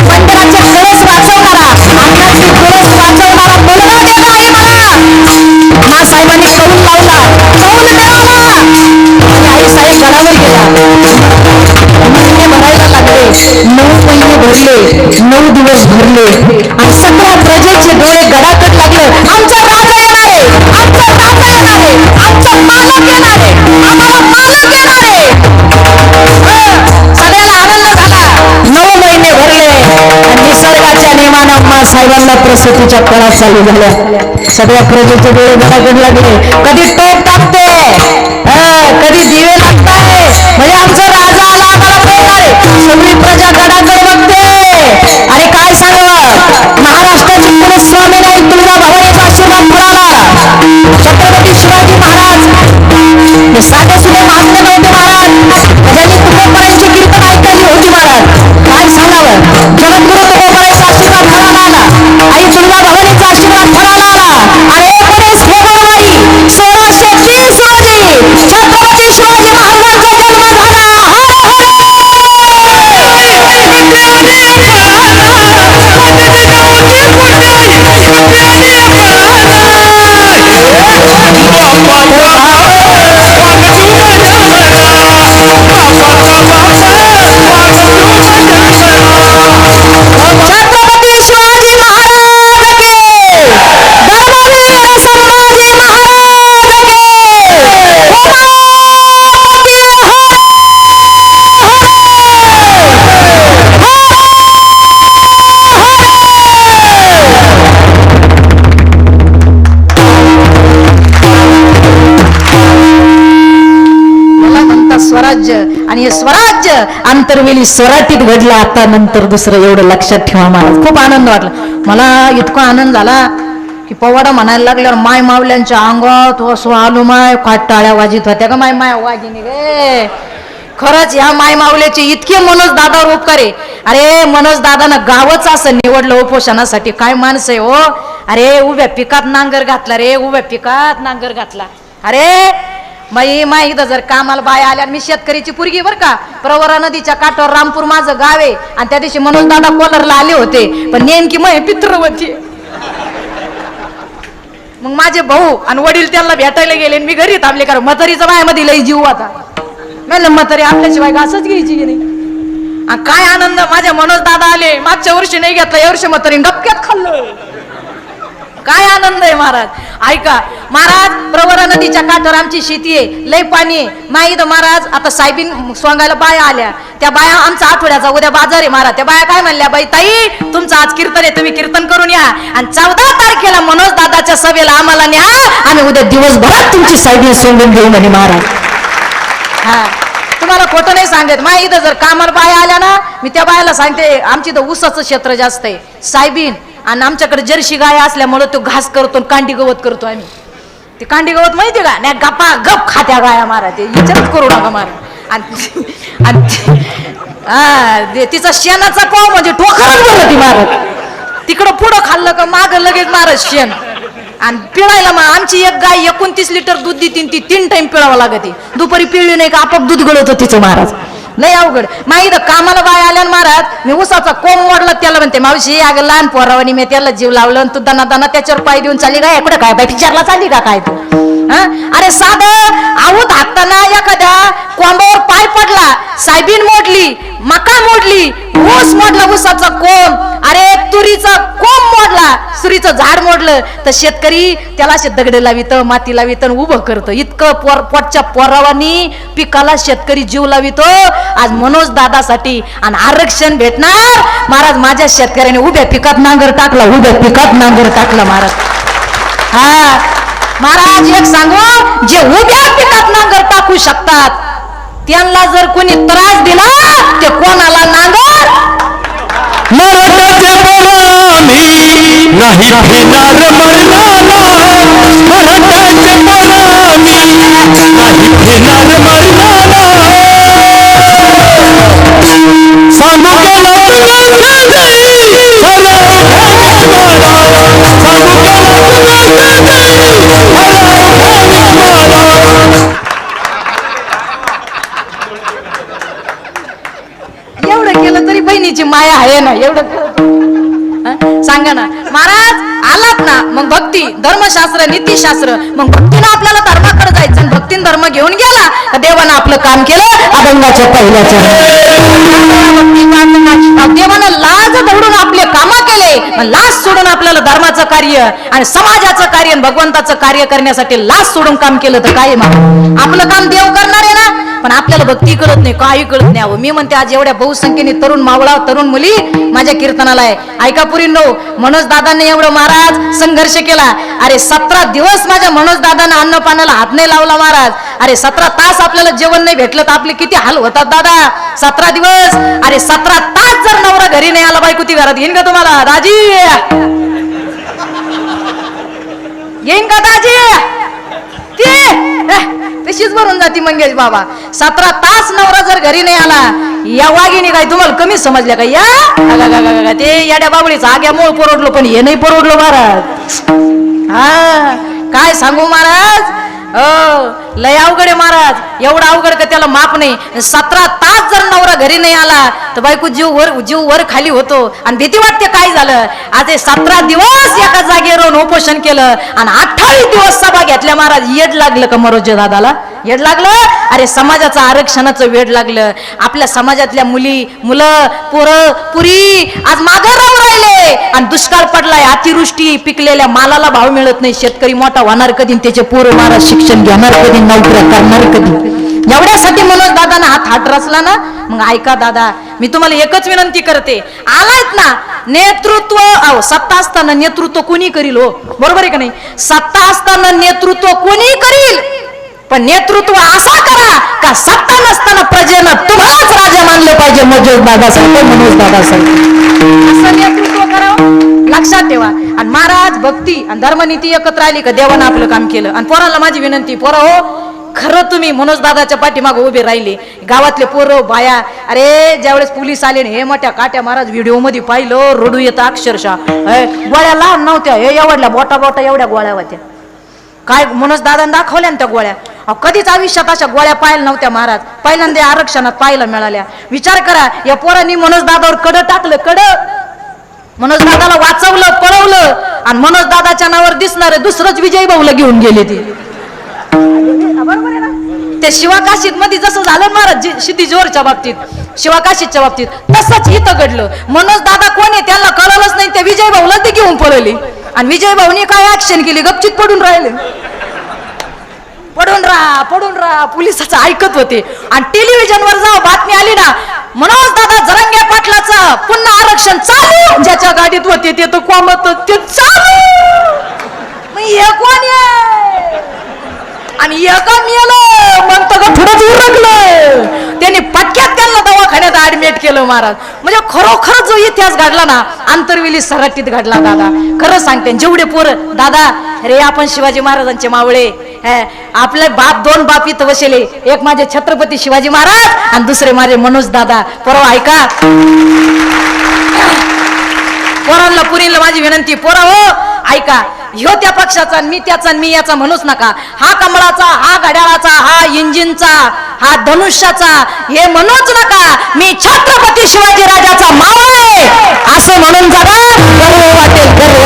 A: मंदिराचे कळस वाचवणारा, अंगणातली तुळस वाचवणारा मुलगा दे आई मला. मासाहेबांनी कौल लावला, कौल मिळाला आणि आई साहेब गडावर गेला. महिने भरायला लागले. 9 महिने भरले, 9 दिवस भरले आणि सगळ्या प्रजेचे डोळे गडाकडे लागले. आमचा राजा येणार आहे, आमचा राजा येणार आहे, आमचा मालक येणार आहे, आम्हाला मालक येणार आहे. सगळ्याला आनंद झाला. 9 महिने भरले आणि निसर्गाच्या नियमानं मासाहेबांना प्रसूतीच्या कळा चालू झाल्या. सगळ्या प्रजेचे डोळे गडाकडे लागले. कधी टोप टाकते, कधी दिवे लागताय, म्हणजे आमचा राजा आला, आम्हाला कळणार आहे. सगळी प्रजा गडाकडे बघते. अरे काय सांगावं, महाराष्ट्राची कुलस्वामी नाही तुळजा भवानीचा आशीर्वाद मिळाला. छत्रपती शिवाजी महाराज हे साधे सुधे महात्मे नव्हते महाराज. ज्यांनी तुकोबरायांची कीर्तन ऐकली होती महाराज. काय सांगावं, जगद्गुरु तुकोबरायांचा आशीर्वाद फळाला आला. आई तुळजा भवानीचा आशीर्वाद फळाला आला. आणि 19 फेब्रुवारी 1630 रोजी स्वराज्य, आणि हे स्वराज्य आंतरवेली स्वराटीत घडलं. आता नंतर दुसरं एवढं लक्षात ठेवा महाराज. खूप आनंद वाटला मला, इतका आनंद झाला की पवाडा म्हणायला लागल्यावर माय मावल्यांच्या अंगात असो आलो माय, काय टाळ्या वाजित होत्या का माय माय वागिनी गे. खरंच ह्या माय मावल्याचे इतके मनोज दादावर उपकार आहे. अरे मनोज दादानं गावच असं निवडलं उपोषणासाठी. काय माणसं आहे हो. अरे उभ्या पिकात नांगर घातला रे, उभ्या पिकात नांगर घातला. अरे माई इथं जर कामाला बाय आल्या, मी शेतकरीची पुरगी बर का, प्रवरा नदीच्या काठावर रामपूर माझं गाव आहे. आणि त्या दिवशी मनोज दादा कोलरला आले होते, पण नेमकी मै पित्रवती. मग माझे भाऊ आणि वडील त्यांना भेटायला गेले, मी घरी थांबले, कारण म्हातारीचा बायामध्ये लई जीव आता. म्हणलं म्हातारी आपल्याशिवाय घासच घ्यायची की नाही. काय आनंद, माझ्या मनोज दादा आले. मागच्या वर्षी नाही घेतला, या वर्षी म्हातारी डबक्यात खाल्लं. काय आनंद आहे महाराज. ऐका महाराज, प्रवरा नदीच्या काठावर आमची शेती आहे, लय पाणी आहे. माहीत महाराज आता साहेबीन सोंगायला बाया आल्या. त्या बाया आमचा आठवड्याचा उद्या बाजार आहे महाराज. त्या बाया काय म्हणल्या, बाई ताई तुमचं आज कीर्तन आहे, तुम्ही कीर्तन करून या, आणि 14 तारखेला मनोज दादाच्या सभेला आम्हाला न्या, आम्ही उद्या दिवसभरात तुमची साहेबीन सोडून घेऊ म्हणे महाराज. हा तुम्हाला खोटं नाही सांगत. माझ्या इथं जर कामाला बाया आल्या ना, मी त्या बायाला सांगते आमची इथं ऊसाचं क्षेत्र जास्त आहे, साहेबीन, आणि आमच्याकडे जर्सी गाय असल्यामुळे तो घास करतो, कांडी गवत करतो आम्ही. ते कांडी गवत माहिती का, नाही गप्पा गप खात्या गाया मारा, ते विचारच करू नका मारा. आणि तिचा शेणाचा पाव म्हणजे ठोकरच बरं ती मारत. तिकडं पुढं खाल्लं का माग लगेच मारत शेण. आणि पिळायला मग आमची एक गाय 29 लिटर दूध देते, ती 3 टाइम पिळावं लागते. दुपारी पिळली नाही का आपोआप दूध गळत तिचं महाराज. लय अवघड. माहीत कामाला बाय आल्या महाराज, मी उसाचा कोंब मोडला, त्याला म्हणते मावशी अगं लहान पोरावानी मी त्याला जीव लावलं, तू दाना दाना त्याच्यावर पाय देऊन चालली काय, कुठे काय बाय विचारला चालली का काय तू. अरे साधं आऊत हाकताना एखाद्या कोंबावर पाय पडला, सायबीन मोडली, मका मोडली, ऊस मोडला, ऊसाचा कोंब, अरे तुरीचा कोंब मोडला, सुरीचं झाड मोडलं, तर शेतकरी त्याला असे दगड लावित, माती लावित, उभं करतं. इतकं पोटच्या पोरावानी पिकाला शेतकरी जीव लावितो. आज मनोज दादासाठी आणि आरक्षण भेटणार महाराज. माझ्या शेतकऱ्याने उभ्या पिकात नांगर टाकला, उभ्या पिकात नांगर टाकला महाराज. हा महाराज एक सांगू, जे उभ्या पिकात नांगर टाकू शकतात त्यांना जर कोणी त्रास दिला, ते कोणाला नांगर
B: मराठाचे परामी नाही फिरणार मरणाला, मराठाचे परामी नाही फिरणार मरणाला. सांगू केला
A: एवढं केलं तरी बहिणीची माया आहे ना. एवढं सांगा ना महाराज. आलात ना मग भक्ती, धर्मशास्त्र, नीतीशास्त्र, मग भक्तीनं आपल्याला धर्माकडे जायचं. भक्तीन धर्म घेऊन गेला तर देवानं आपलं काम केलं. अभंगाच्या पहिल्याच्या देवानं लाज धरून आपले काम केले, लाज सोडून आपल्याला धर्माचं कार्य आणि समाजाचं कार्य आणि भगवंताचं कार्य करण्यासाठी लाज सोडून काम केलं तर काय मग आपलं काम देव करणार आहे ना. पण आपल्याला भक्ती कळत नाही, काही कळत नाही. मी म्हणते आज एवढ्या बहुसंख्येने तरुण मावळा, तरुण मुली माझ्या कीर्तनाला आहे. ऐका पुरींनो, मनोज दादांनी एवढं महाराज संघर्ष केला. अरे 17 दिवस माझ्या मनोज दादांना अन्न पाण्याला हात नाही लावला महाराज. अरे 17 तास आपल्याला जेवण नाही भेटलं तर आपले किती हाल होतात दादा. 17 दिवस, अरे 17 तास जर नवरा घरी नाही आला, बायको ती घरात येईन का तुम्हाला दाजी? येईन का दाजी? तशीच भरून जाती मंगेश बाबा. 17 तास नवरा जर घरी नाही आला, या वाघिणी काय तुम्हाला कमी समजल्या का? या ते याड्या बाबळीचा आग्यामुळे परवडलो, पण हे नाही परवडलो महाराज. हा काय सांगू महाराज, लय अवघड आहे महाराज. एवढा अवघड का त्याला माप नाही. 17 तास जर नवरा घरी नाही आला तर बायको जीव वर खाली होतो आणि भीती वाटते काय झालं. आज 17 दिवस एका जागेवर राहून उपोषण केलं आणि 28 दिवस सभा घेतल्या महाराज. येड लागलं का मनोज दादाला? येड लागलं. अरे समाजाचं आरक्षणाचं वेड लागलं. आपल्या समाजातल्या मुलं पोरं पुरी आज मागं राहून राहिले आणि दुष्काळ पडलाय, अतिवृष्टी, पिकलेल्या मालाला भाव मिळत नाही. शेतकरी मोठा होणार कधी, त्याचे पोरं महाराज शिक्षण घेणार कधी, नोकऱ्या करणार कधी? एवढ्यासाठी मनोज दादांना हात रचला ना. मग ऐका दादा, मी तुम्हाला एकच विनंती करते, आलात ना नेतृत्व, सत्ता असताना नेतृत्व कोणी करील हो, बरोबर आहे का नाही? सत्ता असताना नेतृत्व कोणी करील, पण नेतृत्व असा करा का सत्ता नसताना प्रजेनं तुम्हालाच राजा मानलं पाहिजे. मनोज दादासारखं असं नेतृत्व करावं. लक्षात ठेवा. आणि महाराज भक्ती आणि धर्मनीती एकत्र आली का देवानं आपलं काम केलं. आणि पोराला माझी विनंती, पोरा हो खरं तुम्ही मनोज दादाच्या पाठीमागे उभे राहिले, गावातले पोरं बाया, अरे ज्यावेळेस पोलीस आले हे मोठ्या काट्या महाराज व्हिडिओ मध्ये पाहिलं, रडू येतं अक्षरशः. गोळ्या लहान नव्हत्या, हे एवढल्या बोटा एवढ्या गोळ्या होत्या. काय मनोज दादाने दाखवल्या ना त्या गोळ्या. कधीच आयुष्यात अशा गोळ्या पाहिल्या नव्हत्या महाराज, पहिल्यांदा आरक्षणात पाहायला मिळाल्या. विचार करा, या पोरांनी मनोज दादावर कडं टाकलं, मनोज दादाला वाचवलं, पळवलं, आणि मनोज दादाच्या नावावर दिसणारे दुसरंच विजय भाऊला घेऊन गेले ते. बरोबर आहे ना? ते शिवाकाशीत मध्ये जसं झालं महाराज सिद्धी जोरच्या बाबतीत, शिवाकाशीच्या बाबतीत, तसंच इथं घडलं. मनोज दादा कोण आहे त्यांना कळलंच नाही, ते विजय भाऊला ते घेऊन पळवले. आणि विजय भाऊनी काय ऍक्शन केली, गपचित पडून राहिले. पडून राहा पोलिसाचं ऐकत होते. आणि टेलिव्हिजनवर जाऊ बातमी आली ना, मनोज दादा जरांगे पाटलाचं पुन्हा आरक्षण चालू, ज्याच्या गाडीत होते ते तर कोमत ते चालू. हे कोण आहे? आणि एका मेलं म्हणतो का थोडंच उरकलं, त्यांनी पटक्यात त्यांना दवाखान्यात ऍडमिट केलं महाराज. म्हणजे खरोखर जो इतिहास घडला ना, आंतरवेली सराटीत घडला दादा. खरं सांगते, जेवढे पोरं दादा, रे आपण शिवाजी महाराजांचे मावळे, आपले दोन बाप इथं बसले, एक माझे छत्रपती शिवाजी महाराज आणि दुसरे माझे मनोज दादा. परवा ऐका, पोरांना पुरीला माझी विनंती, पोरा हो ऐका, ह्यो त्या पक्षाचा, मी त्याचा, मी याचा म्हणूच नका. हा कमळाचा, हा घड्याळाचा, हा इंजिनचा, हा धनुष्याचा, हे म्हणूच नका. मी छत्रपती शिवाजी राजाचा मावळा आहे असं म्हणून जरा गर्व वाटेल, गर्व.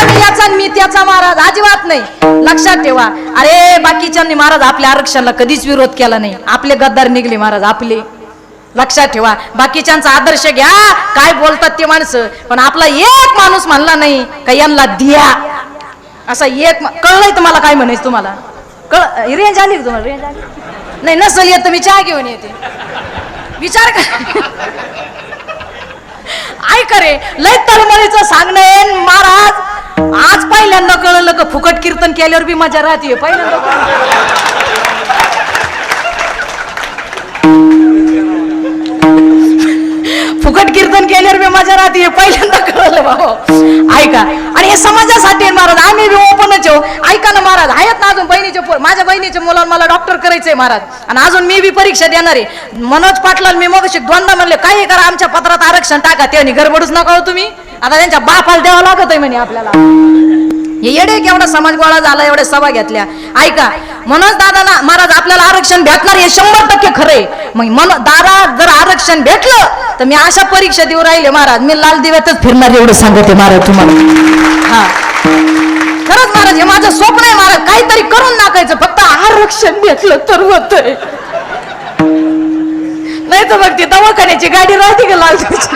A: मी याचा, मी त्याचा महाराज अजिबात नाही. लक्षात ठेवा. अरे बाकीच्यांनी महाराज आपल्या आरक्षणाला कधीच विरोध केला नाही. आपले गद्दार निघले महाराज आपले. लक्षात ठेवा. बाकीच्यांचा आदर्श घ्या, काय बोलतात ते माणसं, पण आपला एक माणूस म्हणला नाही का यांना द्या असा एक. कळलंय तुम्हाला काय म्हणायचं? तुम्हाला रेंज आली का तुम्हाला? रेंज आली नाही, नसेल येत तर मी चहा घेऊन येते. विचार कर, ऐक रे, लय तळमळीचं सांगणं आहे महाराज. आज पहिल्यांदा कळलं का फुकट कीर्तन केल्यावर बी मजा राहते. पहिल्यांदा फुकट कीर्तन केल्यावर बी मजा राहते, पहिल्यांदा कळलं भाऊ. ऐका, आणि हे समाजासाठी महाराज, आम्ही बी ओपनच हो. ऐका ना महाराज, आहेत ना अजून बहिणीचे, माझ्या बहिणीच्या मुलाला मला डॉक्टर करायचंय महाराज, आणि अजून मी बी परीक्षा देणार आहे. मनोज पाटलाला मी मग दोनदा म्हणले, काही करा आमच्या पत्रात आरक्षण टाका. ते गडबडूच नका हो तुम्ही, आता त्यांच्या बापाला द्यावं लागत आहे म्हणे आपल्याला. हे येडे केवढा समाज गोळा झाला, एवढ्या सभा घेतल्या. ऐका, मनोज दादा महाराज आपल्याला आरक्षण भेटणार हे 100% खरंय. मग दादा जर आरक्षण भेटलं तर मी अशा परीक्षा देऊ राहिले महाराज, मी लाल दिव्यातच फिरणार एवढं सांगते महाराज तुम्हाला. हा खरंच महाराज, हे माझं स्वप्न आहे महाराज, काहीतरी करून टाकायचं, फक्त आरक्षण भेटलं तर होतंय. नाही तर मग ती दवाखान्याची गाडी राहते का लाल दिव्याची,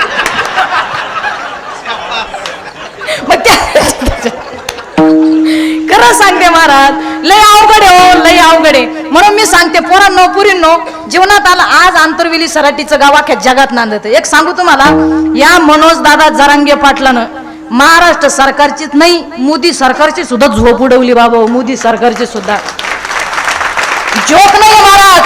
A: मग त्या खरं सांगते महाराज, लय अवघड आहे हो, लय अवघड आहे. म्हणून मी सांगते पोरांनो, पुरींनो, जीवनात आला आज आंतरवेली सराटीचं गाव अख्ख्या जगात नांदत. एक सांगू तुम्हाला, या मनोज दादा जरांगे पाटलानं महाराष्ट्र सरकारचीच नाही, मोदी सरकारची सुद्धा झोप उडवली बाबा. मोदी सरकारची सुद्धा जोक नाही महाराज.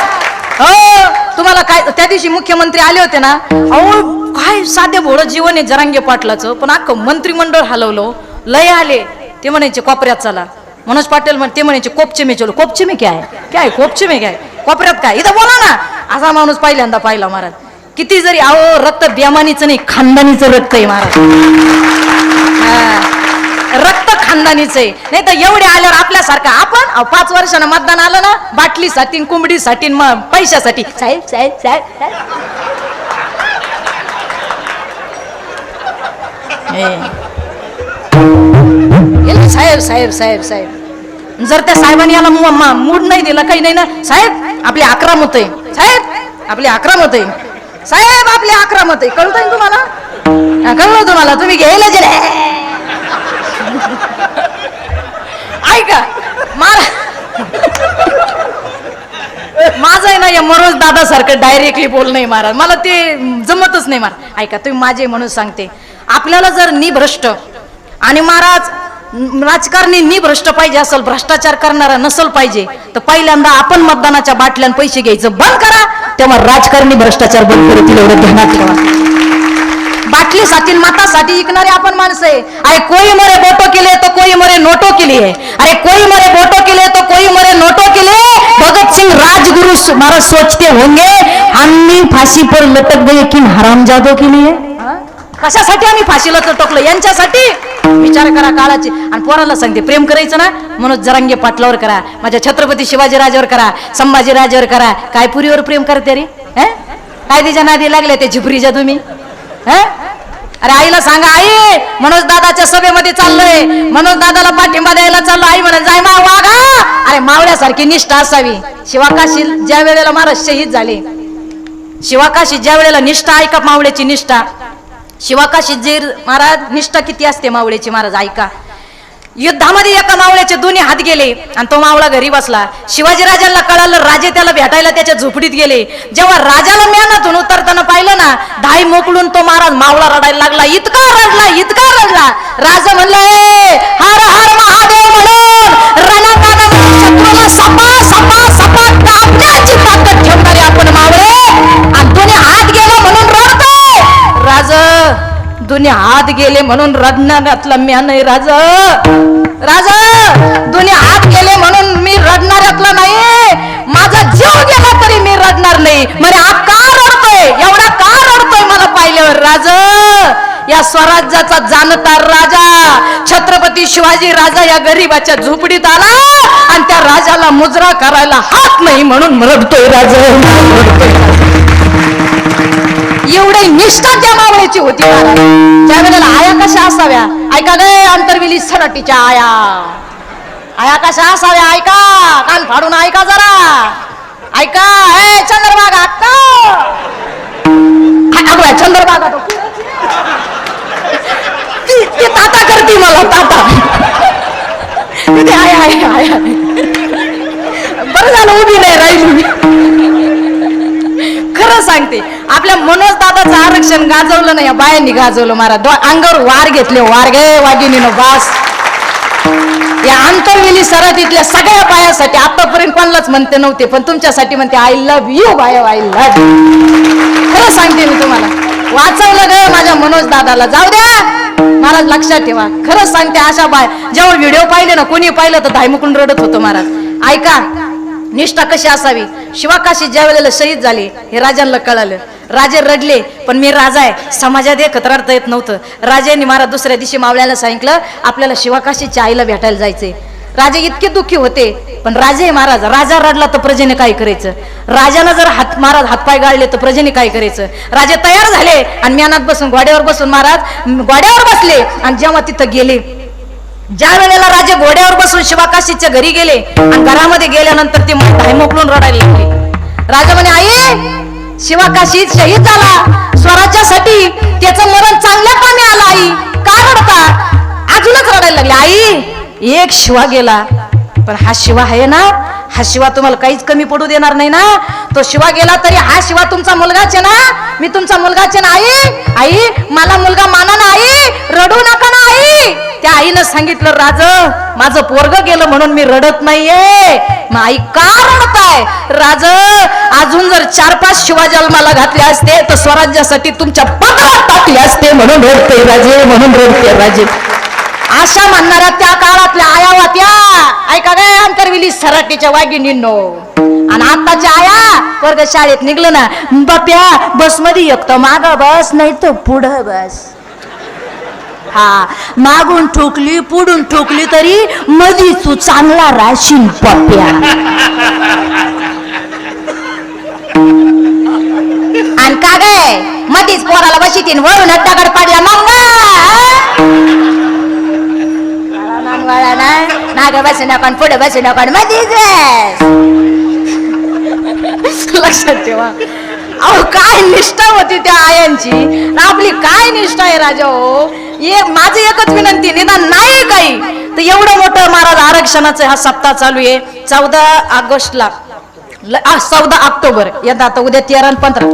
A: हो, तुम्हाला काय त्या दिवशी मुख्यमंत्री आले होते ना, अहो काय साधे भोळं जीवन आहे जरांगे पाटलाचं, पण अख्खं मंत्रिमंडळ हलवलं. लय आले, ते म्हणायचे कोपऱ्यात चला. मनोज पाटील ते म्हणायचे कोपचे में चलो. कोपचे में क्या है, कोपचे में क्या है, कोपऱ्यात काय, इथं बोला ना. असा माणूस पहिल्यांदा पाहिला महाराज. किती जरी अहो रक्त बेमानीचं नाही, खानदानीचं रक्त आहे महाराज. रक्त खानदानीचं आहे. नाही तर एवढे आल्यावर आपल्यासारखं आपण 5 वर्षानं मतदान आलं ना, बाटलीसाठी, कोंबडीसाठी, पैशासाठी, साहेब साहेब साहेब साहेब साहेब साहेब साहेब. जर त्या साहेबांनी याला मूड नाही दिला, काही नाही ना, साहेब आपली 11 मत आहे, साहेब आपली 11 मत आहे, साहेब आपली 11 मत आहे. कळतंय ना तुम्हाला? कळलं तुम्हाला? तुम्ही घ्यायला गेले. ऐका माझं आहे ना, या मनोज दादा सारखं डायरेक्टली बोल नाही महाराज, मला ते जमतच नाही महाराज. ऐका, तुम्ही माझे म्हणून सांगते, आपल्याला जर निभ्रष्ट आणि महाराज राजकारणी भ्रष्ट पाहिजे असेल, भ्रष्टाचार करणारा नसल पाहिजे, तर पहिल्यांदा आपण मतदानाच्या बाटल्यान पैसे घ्यायचं बंद करा, तेव्हा राजकारणी भ्रष्टाचार बंद करतील, एवढं ध्यानात ठेवा. बाटलीसाठी मतासाठी विकणारे आपण माणसं आहे. अरे कोई मरे बोटो के लिए तो कोई मरे नोटो के लिए, अरे कोई मरे बोटो के लिए तो कोई मरे नोटो के लिए. भगत सिंह राजगुरु महाराज सोचते होंगे आम्ही फाशी पर लटक गए किन हरामजादों के लिए. कशासाठी आम्ही फाशीला लटकलो? यांच्यासाठी. विचार करा काळाची. आणि पोराला सांगते प्रेम करायचं ना, मनोज जरांगे पाटलावर करा, माझ्या छत्रपती शिवाजीराजावर करा, संभाजीराजावर करा. काय पुरीवर प्रेम करते रे? काय तिच्या नादी लागले ते झिपरीच्या तुम्ही? अरे आईला सांगा, आई मनोज दादाच्या सभेमध्ये चाललोय, मनोज दादाला पाठिंबा द्यायला चाललो. आई म्हणत जाय मा वागा. अरे मावळ्यासारखी निष्ठा असावी. शिवाकाशी ज्या वेळेला महाराज शहीद झाले, शिवाकाशी ज्या वेळेला निष्ठा, ऐका मावळ्याची निष्ठा. शिवाकाशी जे महाराज निष्ठा किती असते मावळ्याची, महाराज ऐका. युद्धामध्ये एका मावळ्याचे दोन्ही हात गेले आणि तो मावळा घरी बसला. शिवाजीराजांना कळालं, राजे त्याला भेटायला त्याच्या झोपडीत गेले. जेव्हा राजाला म्यानातून उतरताना पाहिलं ना, धाय मोकळून तो महाराज मावळा रडायला लागला. इतका रडला, इतका रडला. राजा म्हणलं हर हर महादेव म्हणून रणकानामध्ये शत्रूला सपा सपा सपा कापण्याची ताकद ठेवणारे आपण मावळे, आणि दोन्ही हात गेला म्हणून रडतोय. राजा दोन्ही हात गेले म्हणून रडणाऱ्यातला म्या नाही. राजा दोन्ही हात गेले म्हणून मी रडणाऱ्यातला नाही. माझा जीव गेला तरी मी रडणार नाही. म्हणजे हा का रडतोय, एवढा का रडतोय मला पाहिल्यावर? राजा या स्वराज्याचा जाणता राजा छत्रपती शिवाजी राजा या गरीबाच्या झोपडीत आला आणि त्या राजाला मुजरा करायला हात नाही म्हणून रडतोय. राजा एवढी निष्ठा त्या मावळ्याची होती. त्या वेळेला आया कशा असाव्या? ऐका गे अंतरविली सराटीच्या आया, आया कशा असाव्या? ऐका, कान फाडून ऐका जरा. ऐका हे चंद्रभागा चंद्रभागा ती ताता करती मला ताता. आया आया आया बरं झालं उभी नाही राहिली. खरं सांगते, आपल्या मनोज दादाचं आरक्षण गाजवलं नाही, बायांनी गाजवलं. महाराज अंगावर वार घेतले, वार गे वागिनीनं बास. या अंतरवेली सराटीतल्या सगळ्या बायासाठी आतापर्यंत कोणालाच म्हणते नव्हते, पण तुमच्यासाठी म्हणते I love you bye, I love you. खरं सांगते मी तुम्हाला, वाचवलं ग माझ्या मनोज दादाला. जाऊ द्या महाराज, लक्षात ठेवा. खरंच सांगते, अशा बाय जेव्हा व्हिडिओ पाहिले ना, कोणी पाहिलं तर धायमुकून रडत होतं महाराज. ऐका निष्ठा कशी असावी. शिवाकाशी ज्या वेळेला शहीद झाले हे राजांना कळालं. राजे रडले, पण मी राजा आहे, समाजात एकत्र रडता येत नव्हतं. राजांनी महाराज दुसऱ्या दिवशी मावळ्याला सांगितलं आपल्याला शिवाकाशीच्या आईला भेटायला जायचंय. राजे इतके दुःखी होते, पण राजे महाराज, राजा रडला तर प्रजेने काय करायचं? राजाला जर महाराज हातपाय गाळले तर प्रजेने काय करायचं? राजे तयार झाले आणि म्यानात बसून घोड्यावर बसून महाराज घोड्यावर बसले. आणि जेव्हा तिथं गेले, ज्या वेळेला राजे घोड्यावर बसून शिवाकाशीच्या घरी गेले आणि घरामध्ये गेल्यानंतर ते धाय मोकळून रडायला लागले. राजा म्हणे आई शिवाकाशी शहीद झाला स्वराज्यासाठी, त्याचं मरण चांगल्या कामी आलं. आई का रडता? अजूनच रडायला लागले. आई एक शिवा गेला, पण हा शिवा आहे ना, हा शिवा तुम्हाला काहीच कमी पडू देणार नाही ना. तो शिवा गेला तरी हा शिवा तुमचा मुलगाच आहे ना, मी तुमचा मुलगाच आहे ना. आई आई मला मुलगा माना ना, आई रडू नका ना. आई त्या आईनं सांगितलं राज माझं पोरग गेलं म्हणून मी रडत नाहीये. मग आई का रडताय? राज अजून जर 4-5 शिवा जन्माला घातले असते तर स्वराज्यासाठी तुमच्या पदरात टाकले असते म्हणून रडते राजे, म्हणून रडते राजे. अशा म्हणणाऱ्या त्या काळातल्या आया वात्या. ऐका गे अंतरविली सराटीच्या वागिनींनो. आणि आताच्या आया वर्ग शाळेत निघलं ना, बाप्या बस मध्ये एक तर माग बस, नाही तर पुढं बस. हा मागून ठोकली पुढून ठोकली तरी मधी तू चांगला राशीन पप्प्या. आणि का गे मधीच पोराला बशीतीन वरून दगड पाडला मंगळा ना, माग बसू नका पुढे बसू नका मधीच. लक्षात ठेवा. अहो काय निष्ठा होती त्या आयांची, आपली काय निष्ठा आहे राजा. हो माझी एकच विनंती, निदान नाही काही तर एवढं मोठं महाराज आरक्षणाचा हा सप्ताह चालू आहे. 14 ऑगस्टला 14 ऑक्टोबर यंदा, आता उद्या 13 आणि 15,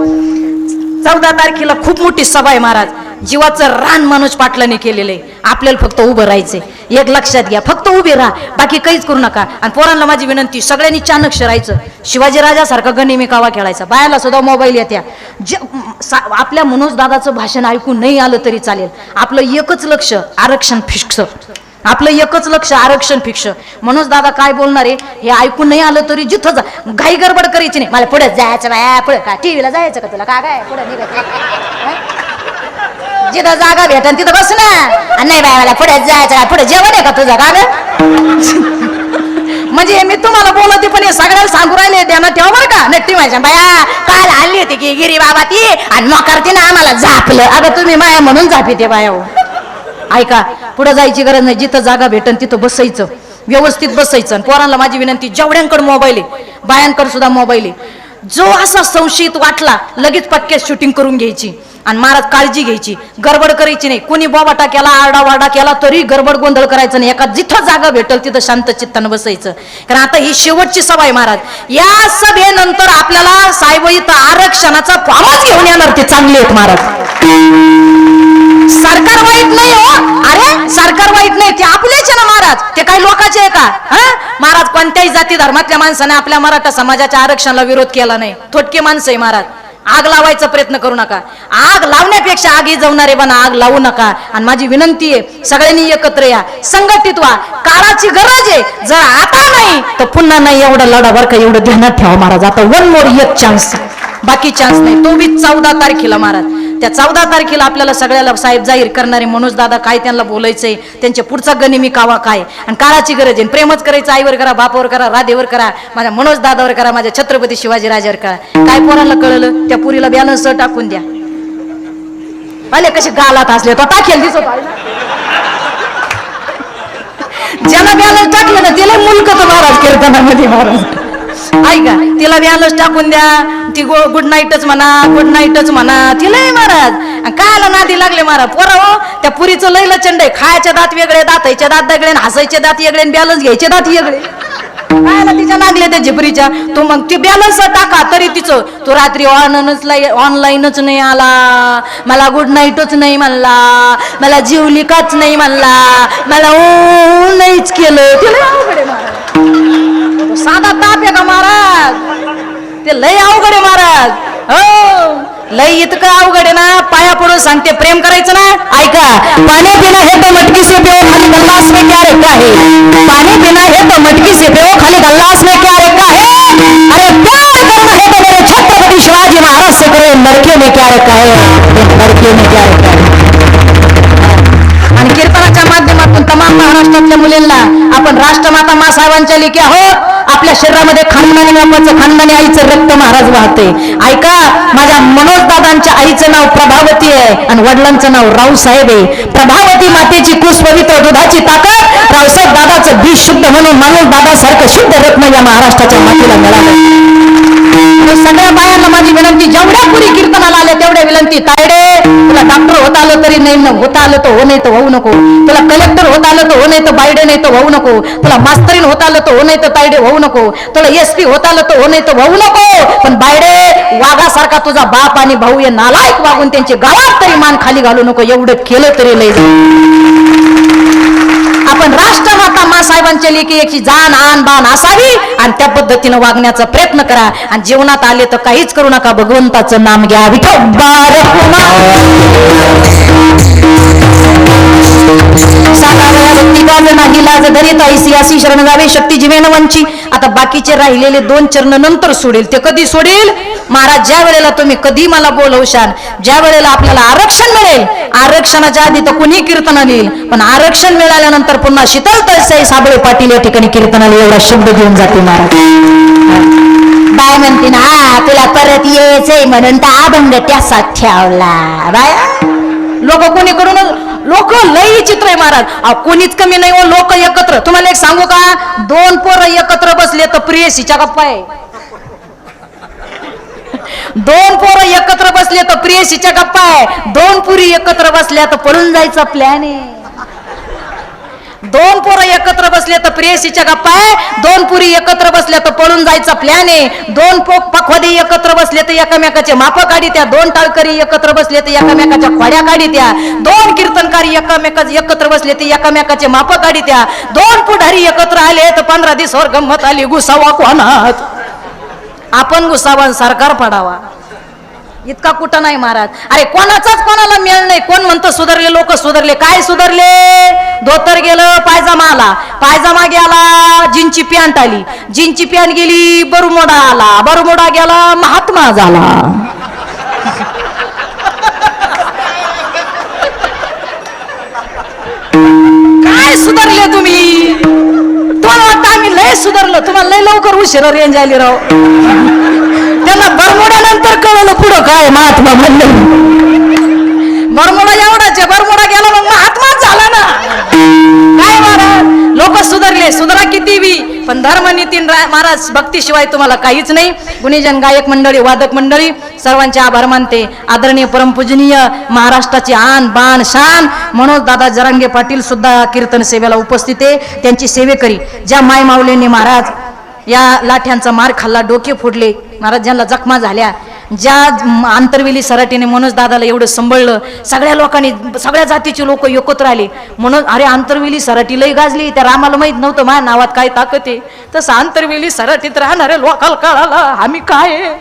A: 14 तारखेला खूप मोठी सभा आहे महाराज. जीवाचं रान मनोज पाटलाने केलेलं आहे. आपल्याला फक्त उभं राहायचंय. एक लक्षात घ्या, फक्त उभे राहा, बाकी काहीच करू नका. आणि पोरांना माझी विनंती, सगळ्यांनी चाणक्ष राहायचं. शिवाजी राजासारखा गनिमी कावा खेळायचा. बायाला सुद्धा मोबाईल येत्या. आपल्या मनोज दादाचं भाषण ऐकून नाही आलं तरी चालेल. आपलं एकच लक्ष आरक्षण फिक्स. आपलं एकच लक्ष आरक्षण फिक्स. मनोज दादा काय बोलणार आहे हे ऐकून नाही आलं तरी जिथं जा, घाई गडबड करायची नाही. मला पुढे जायचं बाया, पुढे काय टीव्हीला जायचं का तुला, काय पुढे निघायचं, जिथं जागा भेटन तिथं बस ना. नाही बाय मला पुढे जायचं, पुढे जेवण आहे का तुझं का ग? म्हणजे मी तुम्हाला बोलते पण हे सगळ्याला सांगू राहिले, ध्यानात ठेवा बरं का. नक्की माझ्या बाया काल आणली होती की गिरी बाबा ती आणि मग करते ना आम्हाला झापलं. अगं तुम्ही माया म्हणून झापी ते बाया. ऐका, पुढे जायची गरज नाही. जिथं जागा भेटन तिथं बसायचं, व्यवस्थित बसायचं. पोरांना माझी विनंती, जेवढ्यांकडे मोबाईल आहे बायांकडे सुद्धा मोबाईल आहे, जो असा संशयित वाटला लगेच पटक्यात शूटिंग करून घ्यायची. आणि महाराज काळजी घ्यायची, गडबड करायची नाही. कोणी बोबाटा केला, आरडावारडा केला तरी गडबड गोंधळ करायचं नाही. एका जिथं जागा भेटल तिथं शांत चित्तानं बसायचं. कारण आता ही शेवटची सभा आहे महाराज. या सभेनंतर आपल्याला साहेब इथं आरक्षणाचा फॉर्मच घेऊन येणार. ते चांगले आहेत महाराज. सरकार वाईट नाही हो, अरे सरकार वाईट नाही, ते आपलेच आहे ना महाराज. ते काही लोकांचे आहे का? महाराज कोणत्याही जाती धर्मातल्या माणसाने आपल्या मराठा समाजाच्या आरक्षणाला विरोध केला नाही. थोटके माणसं आहे महाराज. आग लावायचा प्रयत्न करू नका. आग लावण्यापेक्षा आगी जवणारे बना, आग लावू नका. आणि माझी विनंती आहे, सगळ्यांनी एकत्र या, संघटित व्हा. काळाची गरज आहे. जर आता नाही तर पुन्हा नाही. एवढा लढा बरं का, एवढं ध्यानात ठेवा महाराज. आता वन मोर, एक चान्स, बाकी चान्स नाही. तो बी 14 तारखेला महाराज. त्या 14 तारखेला आपल्याला सगळ्याला साहेब जाहीर करणारे मनोज दादा काय त्यांना बोलायचंय, त्यांच्या पुढचा गनिमी कावा काय. आणि काळाची गरज आहे. प्रेमच करायचं, आईवर करा, बापावर करा, राधेवर करा, माझ्या मनोज दादावर करा, माझ्या छत्रपती शिवाजी राजावर करा. काय पोराला कळलं, त्या पुरीला बॅलन्स टाकून द्या. आले कसे गालात असले तो टाकेल दिसत. ज्याला बॅलन्स टाकलं ना त्याला मुलकत महाराज कीर्तनामध्ये महाराज. ऐका, तिला बॅलन्स टाकून द्या. ती गुड नाईटच म्हणा, गुड नाईटच म्हणा, तिला महाराज. कायला नादी लागले महाराज. पोरा हो, त्या पुरीचं लय लचंड आहे. खायचे दात वेगळे, दातायचे दात वेगळे, हसायचे दात वेगळे, बॅलन्स घ्यायचे दात वेगळे. कायला तिच्या लागले त्या झिपरीच्या. तो मग ती बॅलन्स टाका तरी तिचं, तो रात्री ऑनलाईनच नाही आला, मला गुड नाईटच नाही म्हणला, मला जीवलिकाच नाही म्हणला, मला नाहीच केलं. तिला अवघड आहे महाराज. साधा ताप आहे का महाराज? ते लय अवघड आहे महाराज. हो, लय इतकं अवघड आहे ना. पाया पडून सांगते, प्रेम करायचं ना. ऐका, पाणी पिना है तो मटकी से पिओ, खाली गल्लास में क्या रखा है. पानी पीना है तो मटकी से पिओ, खाली गल्लास में क्या रखा है. अरे प्यार करना है तो मेरे छत्रपति शिवाजी महाराज से करो. लड़के में क्या रखा है, लड़के में क्या रखा है. आणि कीर्तनाच्या माध्यमातून तमाम महाराष्ट्रातल्या मुलींना आपण राष्ट्रमाता मा साहेबांच्या लेकी आहोत. आपल्या शरीरामध्ये खानदानी बापाचं, खानदानी आईचं रक्त महाराज वाहते. ऐका, माझ्या मनोज दादांच्या आईचं नाव प्रभावती आहे आणि वडिलांचं नाव रावसाहेब आहे. प्रभावती मातेची कुस पवित्र दुधाची ताकद, रावसाहेब दादाचं बीज शुद्ध म्हणून मनोज दादासारखं शुद्ध रत्न या महाराष्ट्राच्या मातीला मिळालं. सगळ्या बायांना माझी विनंती, जेवढ्या पुरी कीर्तनाला आल्या तेवढ्या विनंती, तायडे तुला डॉक्टर होता आलं तरी नाही, होता आलं तर हो, नाही तर होऊ नको. तुला कलेक्टर होता आलं तर हो, नाही तर बायडे नाही तर होऊ नको. तुला मास्तरीन होता आलं तर हो, नाही तर तायडे होऊ नको. तुला SP होता आलं तर हो, नाही तर होऊ नको. पण बायडे वाघासारखा तुझा बाप आणि भाऊ हे नालायक वागून त्यांचे गावात तरी मान खाली घालू नको. एवढं केलं तरी लय. आपण राष्ट्रमाता मा साहेबांच्या लेखी याची जाण आन बाण असावी आणि त्या पद्धतीनं वागण्याचा प्रयत्न करा. आणि जीवनात आले तर काहीच करू नका, भगवंताचं नाम घ्या. विठोबा नाही लाज धरित ऐसी अशी शरण जावे, शक्ती जीवेन वंची. आता बाकीचे राहिलेले 2 चरण नंतर सोडेल. ते कधी सोडेल महाराज? ज्या वेळेला तुम्ही कधी मला बोलवशाल, ज्या वेळेला आपल्याला आरक्षण मिळेल. आरक्षणाच्या आधी तर कुणी कीर्तनाला येईल, पण आरक्षण मिळाल्यानंतर पुन्हा शीतल तळसाई साबळे पाटील या ठिकाणी कीर्तनाला एवढा शब्द घेऊन जाते महाराज. बाय म्हणते ना, तुला परत यायचंय म्हणून तर अभंग त्यासात ठेवला. बाय लोक कोणी करून, लोक लई चित्र आहे महाराज. कोणीच कमी नाही हो, लोक एकत्र. तुम्हाला एक सांगू का, 2 पोरं एकत्र बसले तर प्रियसीच्या गप्पा आहे. 2 पोरं एकत्र बसले तर प्रियसीच्या गप्पा आहे. 2 पुरी एकत्र बसल्या तर पळून जायचा प्लॅन आहे. दोन पोरं एकत्र बसले तर प्रेयसीच्या गप्पा आहे, दोन पुरी एकत्र बसल्या तर पळून जायचा प्लॅन आहे, दोन पखवादी एकत्र बसले तर एकमेकाचे माप काढीत्या, दोन टाळकरी एकत्र बसले तर एकमेकाच्या खोड्या काढीत्या, दोन कीर्तनकारी एकत्र बसले तर एकमेकाचे माप काढीत्या, दोन पुढारी एकत्र आले तर 15 दिवसावर गंमत आली, घुसावा कोणात आपण घुसावा सरकार पडावा. इतका कुठं नाही महाराज. अरे कोणाचाच कोणाला मेळ नाही. कोण म्हणतं सुधारले, लोक सुधारले. काय सुधारले? धोतर गेलं, पायजामा आला, पायजामा गेला, जीनची पॅन्ट आली, जीनची पॅन्ट गेली, बरमुडा आला, बरमुडा गेला, महात्मा झाला. काय सुधारले तुम्ही? तुम्हाला वाटतं आम्ही लय सुधारलो? तुम्हाला लय लवकर उशिरा रेंज आली राव. त्यांना बरमुड्यानंतर कळलं पुढं काय महात्मा म्हणलं. बरमुडा एवढाच आहे, बरमुडा गेला मग महात्माच झाला ना. काय महाराज, लोक सुधारले, सुधारा किती बी, पण धर्म नितीन महाराज भक्तीशिवाय तुम्हाला काहीच नाही. गुणीजन, गायक मंडळी, वादक मंडळी, सर्वांचे आभार मानते. आदरणीय परमपूजनीय महाराष्ट्राची आन बाण शान मनोज दादा जरांगे पाटील सुद्धा कीर्तन सेवेला उपस्थित आहे. त्यांची सेवेकरी ज्या माय माऊलींनी महाराज या लाठ्यांचा मार खाल्ला, डोके फोडले, महाराज ज्यांना जखमा झाल्या, ज्या आंतरवेली सराटीने मनोज दादाला एवढं सांभाळलं, सगळ्या लोकांनी, सगळ्या जातीचे लोक एकत्र आले. म्हणून अरे आंतरवेली सराटी लई गाजली, त्या रामाला माहित नव्हतं माझ्या नावात काय ताकद आहे, तसं आंतरवेली सराटीत राहणारे लोकाला कळाला आम्ही काय आहे.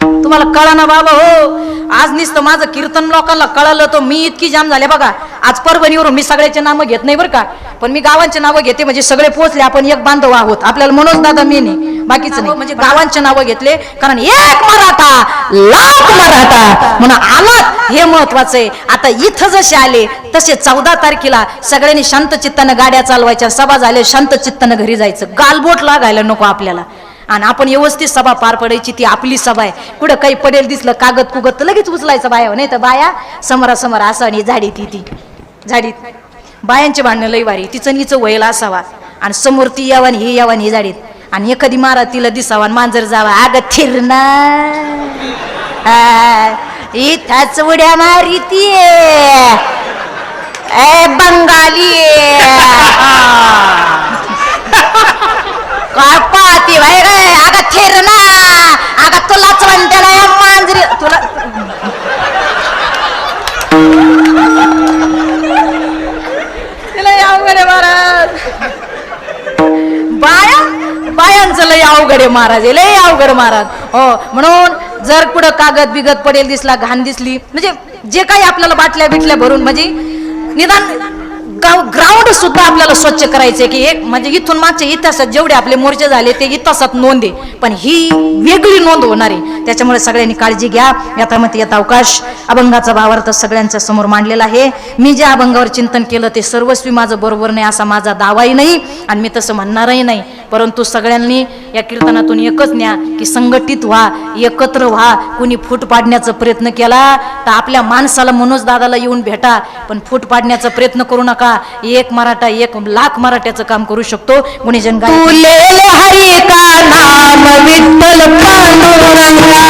A: तुम्हाला कळा ना बाबा. हो, आज नुसतं माझं कीर्तन लोकांना कळालं तर मी इतकी जाम झाले बघा. आज परभणीवरून मी सगळ्याचे नावं घेत नाही बरं का, पण मी गावांचे नावं घेते म्हणजे सगळे पोहोचले. आपण एक बांधव आहोत, आपल्याला मनोज दादा मी नाही, बाकीचं नाही. म्हणजे गावांचे नावं घेतले कारण एक मराठा लाख मराठा म्हणून आलात हे महत्वाचं आहे. आता इथं जसे आले तसे 14 तारखेला सगळ्यांनी शांत चित्तानं गाड्या चालवायच्या, सभा झाल्या शांत चित्तानं घरी जायचं. गालबोट लागायला नको आपल्याला, आणि आपण व्यवस्थित सभा पार पडायची. ती आपली सभा आहे. कुठं काही पडेल दिसलं कागद कुगद तर लगेच उचलायचं बाया, नाही तर बाया समोरासमोर असं आणि झाडीत ती झाडीत बायांचे भांडणं लई वारी, तिचं नीचं वयला असावा आणि समोर ती यावान ही यावान ही झाडीत, आणि एखादी मारा तिला दिसावा मांजर जावा, अगं थिरना इथंच उड्या मारी ती बंगाली काय पाहती भाई रे, अगं थिरना, अगं तुलाच म्हणते ना या मांजरी तुला. अवघड आहे महाराज. बायांचं लय अवघड आहे महाराज, लय अवघड महाराज. हो, म्हणून जर कुठं कागद बिगद पडेल दिसला, घाण दिसली, म्हणजे जे काही आपल्याला बाटल्या बिटल्या भरून, म्हणजे निदान ग्राउंड सुद्धा आपल्याला स्वच्छ करायचंय की एक, म्हणजे इथून मागच्या इतिहासात जेवढे आपले मोर्चे झाले ते इतिहासात नोंद आहे, पण ही वेगळी नोंद होणार आहे. त्याच्यामुळे सगळ्यांनी काळजी घ्या. यात्रामध्ये येत अवकाश अभंगाचा भावार्थ सगळ्यांच्या समोर मांडलेला आहे. मी ज्या अभंगावर चिंतन केलं ते सर्वस्वी माझं बरोबर नाही असा माझा दावाही नाही, आणि मी तसं म्हणणारही नाही. परंतु सगळ्यांनी या कीर्तनातून एकच न्या की संघटित व्हा, एकत्र व्हा. कुणी फूट पाडण्याचा प्रयत्न केला तर आपल्या माणसाला मनोज दादाला येऊन भेटा, पण फूट पाडण्याचा प्रयत्न करू नका. एक मराठा 1 लाख मराठ्याचं काम करू शकतो. गुणीजन गाय
B: हरी का नाम विठ्ठल पांडुरंगा